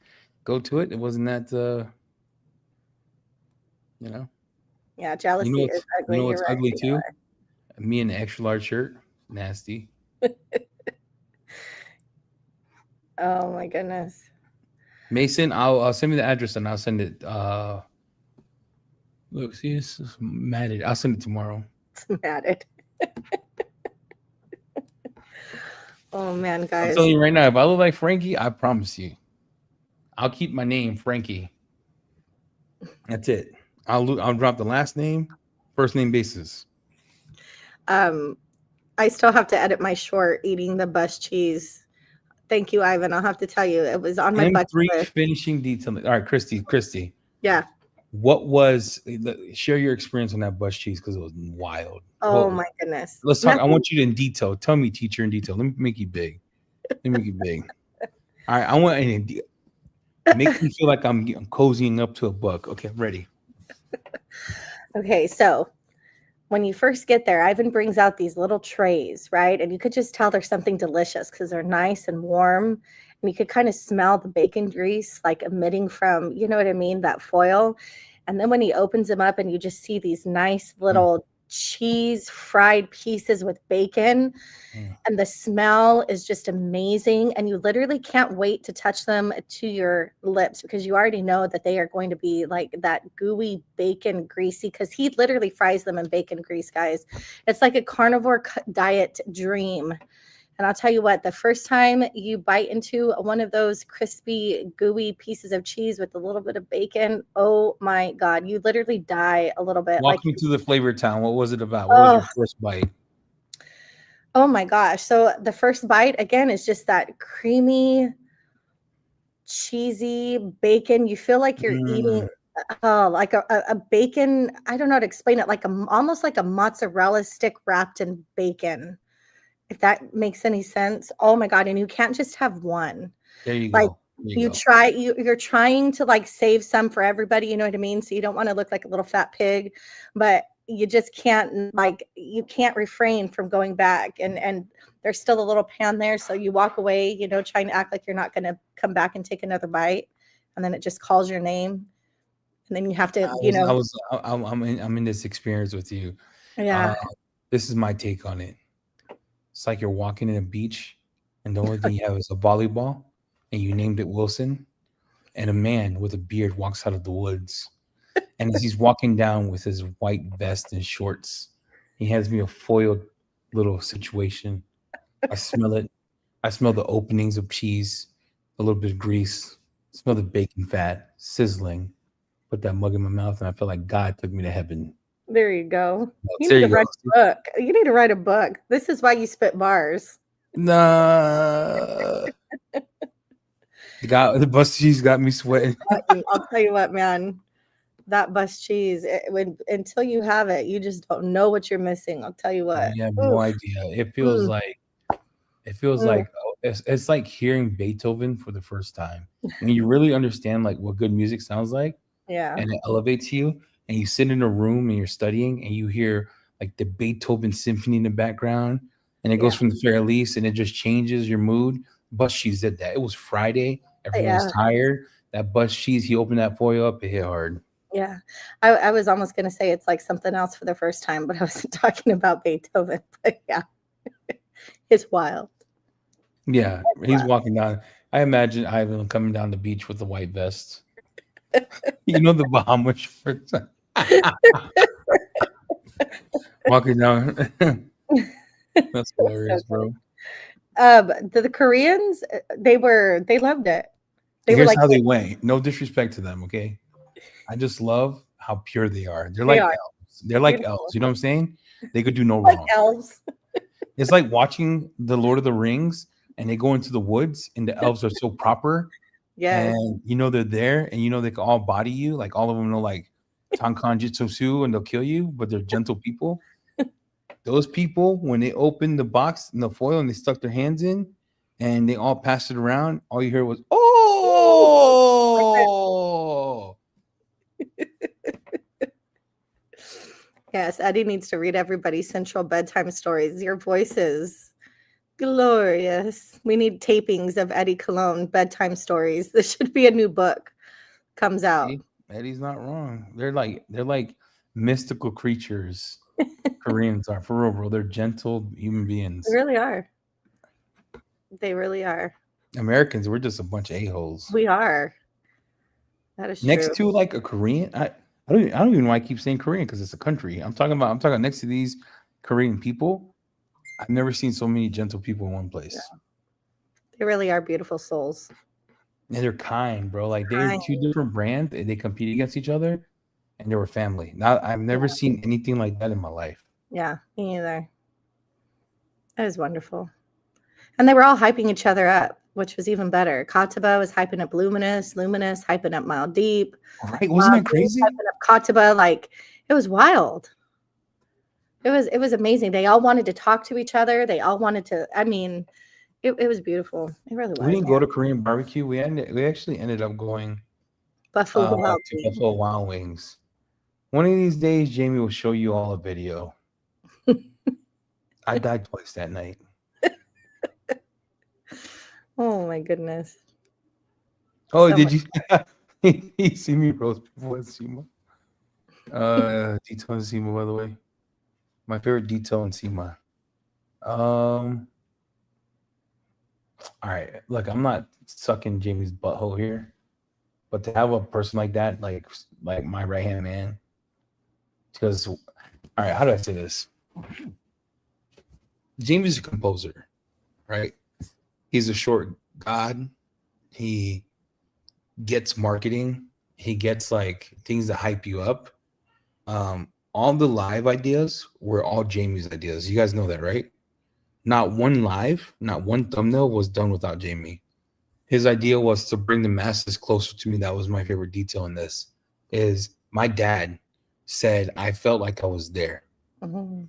go to it. It wasn't that Yeah, jealousy is ugly. You know what's ugly too? Are. Me in the extra large shirt. Nasty. Oh my goodness. Mason, I'll send me the address and I'll send it. Look, see, it's matted. I'll send it tomorrow. It's matted. Oh man, guys. I'm telling you right now, if I look like Frankie, I promise you, I'll keep my name Frankie. That's it. I'll drop the last name, first name basis. I still have to edit my short eating the bus cheese. Thank you, Ivan. I'll have to tell you, it was on my bucket list. Finishing detail. All right, Christy. Yeah. What was share your experience on that bus cheese because it was wild. Oh my goodness. Let's talk. I want you to in detail. Tell me, teacher, in detail. Let me make you big. All right, I want make me feel like I'm cozying up to a book. Okay, I'm ready. Okay, so when you first get there, Ivan brings out these little trays, right? And you could just tell there's something delicious because they're nice and warm. And you could kind of smell the bacon grease like emitting from, you know what I mean, that foil. And then when he opens them up and you just see these nice little cheese fried pieces with bacon, and the smell is just amazing. And you literally can't wait to touch them to your lips because you already know that they are going to be like that gooey bacon greasy, because he literally fries them in bacon grease, guys. It's like a carnivore diet dream. And I'll tell you what, the first time you bite into one of those crispy, gooey pieces of cheese with a little bit of bacon, oh my God, you literally die a little bit. Walk me to the flavor town. What was it about? What was Oh, your first bite? oh my gosh. So the first bite, again, is just that creamy, cheesy bacon. You feel like you're eating like a bacon. I don't know how to explain it. Like almost like a mozzarella stick wrapped in bacon, if that makes any sense. Oh my God. And you can't just have one. There you Like go. There you go. you're trying to like save some for everybody, you know what I mean? So you don't want to look like a little fat pig, but you just can't, like, you can't refrain from going back, and there's still a little pan there, so you walk away, you know, trying to act like you're not going to come back and take another bite, and then it just calls your name, and then you have to, I'm in this experience with you. yeah. This is my take on it. It's like you're walking in a beach, and the only thing you have is a volleyball, and you named it Wilson, and a man with a beard walks out of the woods. And as he's walking down with his white vest and shorts, he hands me a foiled little situation. I smell it. I smell the openings of cheese, a little bit of grease, smell the bacon fat sizzling. Put that mug in my mouth, and I feel like God took me to heaven. There you go. You There need to you write go. a book. You need to write a book. This is why you spit bars. Nah. The bus cheese got me sweating. I'll tell you what, man. That bus cheese, until you have it, you just don't know what you're missing. I'll tell you what. You have Oof. no idea. It feels like it's like hearing Beethoven for the first time. When you really understand like what good music sounds like, Yeah. and it elevates you, and you sit in a room and you're studying and you hear like the Beethoven symphony in the background, and it goes from the Fairlease and it just changes your mood. Bus cheese did that. It was Friday. Everyone's tired. That bus cheese, he opened that foil up, it hit hard. Yeah. I was almost going to say it's like something else for the first time, but I wasn't talking about Beethoven. But yeah, it's wild. Yeah, he's walking down. I imagine Ivan coming down the beach with the white vest. You know, the Bahama shorts. Walking down. That's hilarious, bro. The Koreans, they loved it. Here's how they went. No disrespect to them, okay? I just love how pure they are. They're like elves. They're like elves. You know what I'm saying? They could do no wrong. Like elves. It's like watching the Lord of the Rings, and they go into the woods, and the elves are so proper. Yeah. And you know they're there, and you know they can all body you. Like all of them know like Tankan Jitsu, and they'll kill you, but they're gentle people. Those people, when they opened the box and the foil and they stuck their hands in and they all passed it around, all you heard was, oh! Yes, Eddie needs to read everybody Central Bedtime Stories. Your voice is glorious. We need tapings of Eddie Cologne bedtime stories. This should be a new book. Comes out. Eddie's not wrong. They're like mystical creatures. Koreans are, for real, bro. They're gentle human beings. They really are. They really are. Americans, we're just a bunch of a-holes. We are. That is next true. to like a Korean. I don't even know why I keep saying Korean, because it's a country. I'm talking next to these Korean people. I've never seen so many gentle people in one place. Yeah. They really are beautiful souls. And they're kind, bro. Like they're two different brands and they compete against each other, and they were family. Now I've never seen anything like that in my life. Yeah, me neither. That was wonderful. And they were all hyping each other up, which was even better. Kataba was hyping up Luminous hyping up Mile Deep. Right? Wasn't that crazy? Hyping up Kataba, like it was wild. It was amazing. They all wanted to talk to each other. They all wanted to. I mean, it was beautiful. It really was. We didn't go to Korean barbecue. We actually ended up going Buffalo to Buffalo Wild Wings. One of these days, Jamie will show you all a video. I died twice that night. Oh my goodness. Oh, So did you? You see me roast before at SEMA? Detail in SEMA, by the way. My favorite detail in SEMA. All right. Look, I'm not sucking Jamie's butthole here, but to have a person like that, like my right hand man, because all right, how do I say this? Jamie's a composer, right? He's a short god. He gets marketing. He gets like things that hype you up. All the live ideas were all Jamie's ideas. You guys know that, right? Not one live, not one thumbnail was done without Jamie. His idea was to bring the masses closer to me. That was my favorite detail in this. Is my dad said I felt like I was there. Mhm.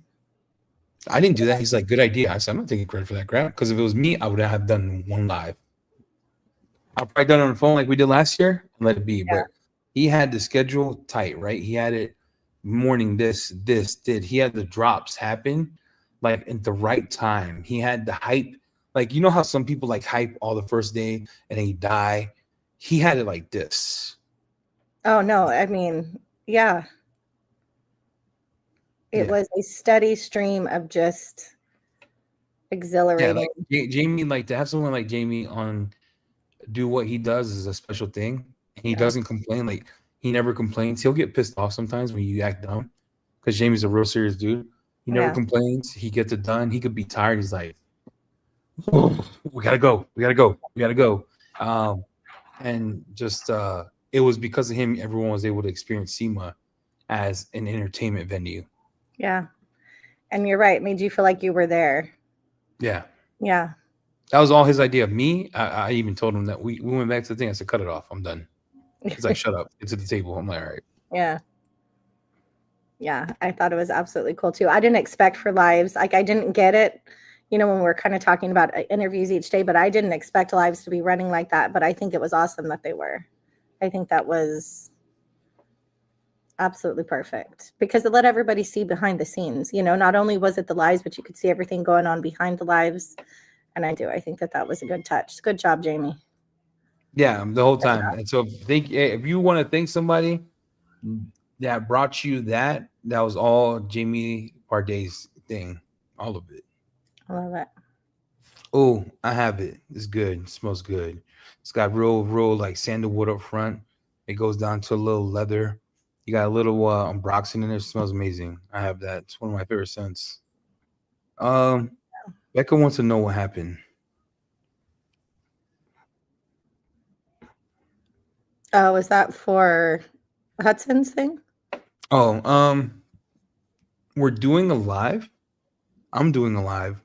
I didn't do that. He's like, good idea. I said, I'm not taking credit for that crap because if it was me, I would have done one live. I'll probably done it on the phone like we did last year and let it be. Yeah. But he had the schedule tight, right? He had it morning this did. He had the drops happen like at the right time. He had the hype. Like, you know how some people like hype all the first day and then you die? He had it like this. Oh no, I mean, yeah. It Yeah. was a steady stream of just Yeah, exhilarating. like Jamie, like to have someone like Jamie on do what he does is a special thing. And he Yeah. doesn't complain. Like he never complains. He'll get pissed off sometimes when you act dumb because Jamie's a real serious dude. He never Yeah. complains. He gets it done. He could be tired. He's like, oh, we gotta go. We gotta go. We gotta go. And just it was because of him everyone was able to experience SEMA as an entertainment venue. Yeah. And you're right. It made you feel like you were there. Yeah. Yeah. That was all his idea. Me, I even told him that we went back to the thing. I said, cut it off. I'm done. He's like, shut up. It's at the table. I'm like, all right. Yeah. Yeah. I thought it was absolutely cool too. I didn't expect for lives. Like I didn't get it, you know, when we're kind of talking about interviews each day, but I didn't expect lives to be running like that. But I think it was awesome that they were. I think that was absolutely perfect because it let everybody see behind the scenes. You know, not only was it the lives, but you could see everything going on behind the lives. And I think that was a good touch. Good job, Jamie. Yeah, the whole time. And so if you want to thank somebody that brought you that was all Jamie Parday's thing. All of it. I love it. Oh, I have it. It's good. It smells good. It's got real like sandalwood up front. It goes down to a little leather. You got a little ambroxan in there. It smells amazing. I have that. It's one of my favorite scents. Becca wants to know what happened. Oh, is that for Hudson's thing? Oh, we're doing a live. I'm doing a live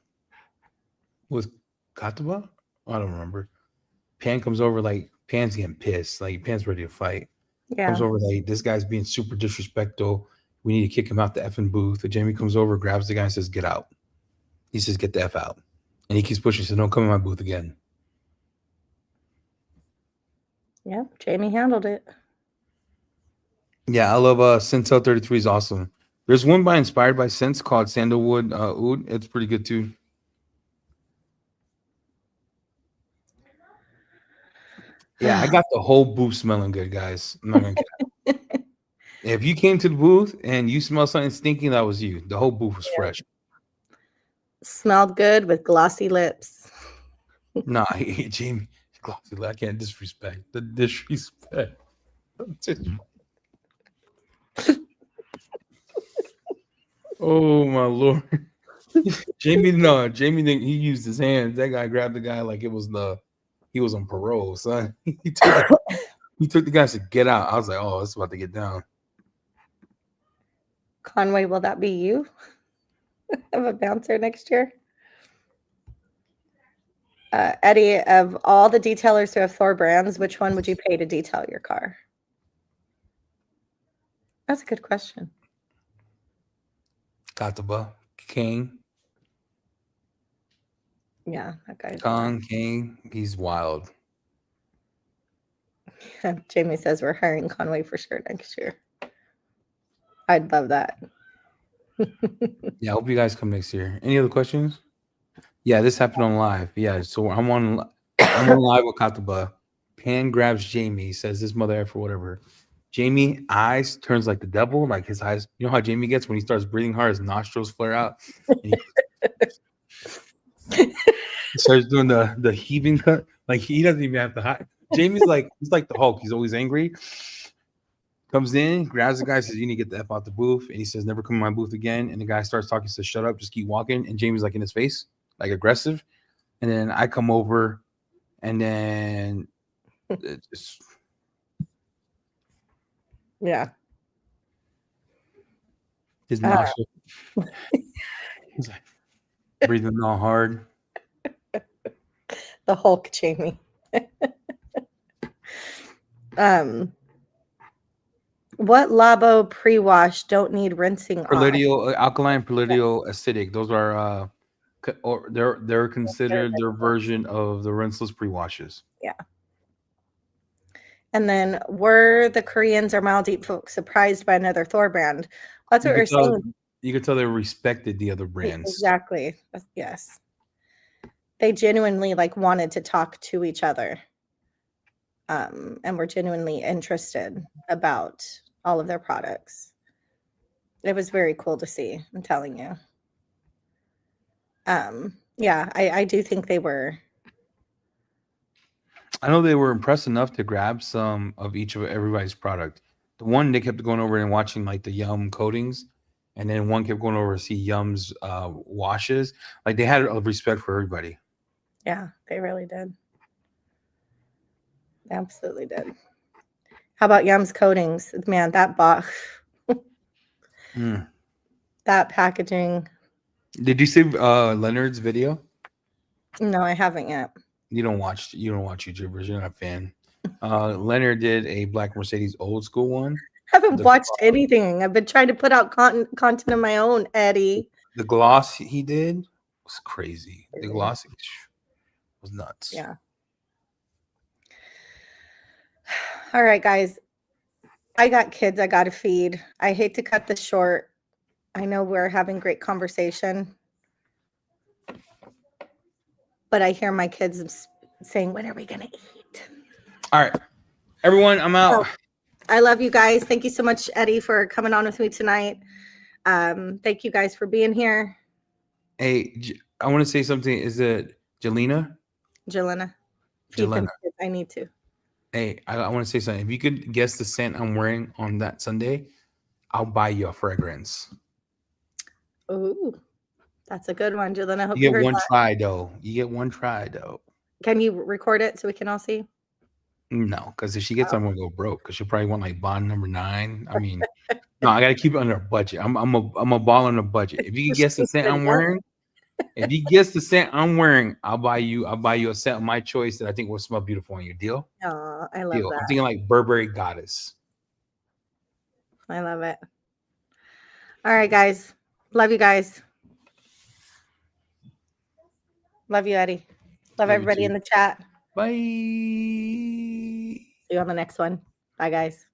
with Kataba. I don't remember. Pan comes over like Pan's getting pissed. Like Pan's ready to fight. Yeah. Comes over like this guy's being super disrespectful. We need to kick him out the effing booth. And Jamie comes over, grabs the guy, and says, "Get out." He says, "Get the F out." And he keeps pushing. He says, "Don't come in my booth again." Yeah, Jamie handled it. Yeah, I love Centel 33 is awesome. There's one by inspired by Sense called Sandalwood Oud. It's pretty good too. Yeah, I got the whole booth smelling good, guys. I'm not gonna get If you came to the booth and you smell something stinky, that was you. The whole booth was fresh. Smelled good with glossy lips. Nah, I hate Jamie. I can't disrespect. The disrespect. Oh my lord. Jamie didn't, he used his hands. That guy grabbed the guy like he was on parole, son. He took the guy and said, "Get out." I was like, oh, it's about to get down. Conway, will that be you? Have a bouncer next year? Eddie, of all the detailers who have Thor brands, which one would you pay to detail your car? That's a good question. Kataba, King, Yeah, that guy's Kong, King. He's wild. Jamie says we're hiring Conway for sure next year. I'd love that. Yeah, I hope you guys come next year. Any other questions? Yeah, this happened on live. Yeah, so I'm on live with Kataba. Pan grabs Jamie, says this mother effer, whatever. Jamie eyes turns like the devil, like his eyes. You know how Jamie gets when he starts breathing hard, his nostrils flare out. And he starts doing the heaving cut. Like he doesn't even have to hide. Jamie's like he's like the Hulk. He's always angry. Comes in, grabs the guy, says, "You need to get the F out the booth." And he says, "Never come in my booth again." And the guy starts talking, says, "Shut up, just keep walking." And Jamie's like in his face, like aggressive. And then I come over, and then it's Yeah. his nostril. He's like breathing all hard. The Hulk, Jamie. What Labo pre-wash don't need rinsing off? Alkaline Palladial acidic. Those are or they're considered their version of the rinseless pre-washes. Yeah. And then were the Koreans or Maldive folks surprised by another Thor brand? That's what we're saying. You could tell they respected the other brands. Exactly. Yes. They genuinely like wanted to talk to each other. And were genuinely interested about all of their products. It was very cool to see, I'm telling you. Yeah, I do think they were. I know they were impressed enough to grab some of each of everybody's product. The one they kept going over and watching like the Yum coatings, and then one kept going over to see Yum's washes. Like they had a respect for everybody. Yeah, they really did. They absolutely did. How about Yum's coatings? Man, that box, that packaging. Did you see Leonard's video? No, I haven't yet. You don't watch YouTubers. You're not a fan. Leonard did a Black Mercedes old school one. I haven't watched anything. I've been trying to put out content of my own, Eddie. The gloss he did was crazy. The gloss was nuts. Yeah. All right, guys. I got kids I got to feed. I hate to cut this short. I know we're having great conversation. But I hear my kids saying, "When are we going to eat?" All right. Everyone, I'm out. I love you guys. Thank you so much, Eddie, for coming on with me tonight. Thank you guys for being here. Hey, I want to say something. Is it Jelena? Jelena. I need to. Hey, I want to say something. If you could guess the scent I'm wearing on that Sunday, I'll buy you a fragrance. Ooh, that's a good one, Jelena. I hope You get one try, though. Can you record it so we can all see? No, because if she gets, I'm gonna go broke. Because she'll probably want like bond number 9. I mean, no, I gotta keep it under a budget. I'm a ball on a budget. If you can guess the scent I'm wearing, I'll buy you a scent of my choice that I think will smell beautiful on you. Deal? Oh, I love Deal. that. I'm thinking like Burberry Goddess. I love it. All right, guys. Love you guys. Love you, Eddie. Love everybody in the chat. Bye. See you on the next one. Bye, guys.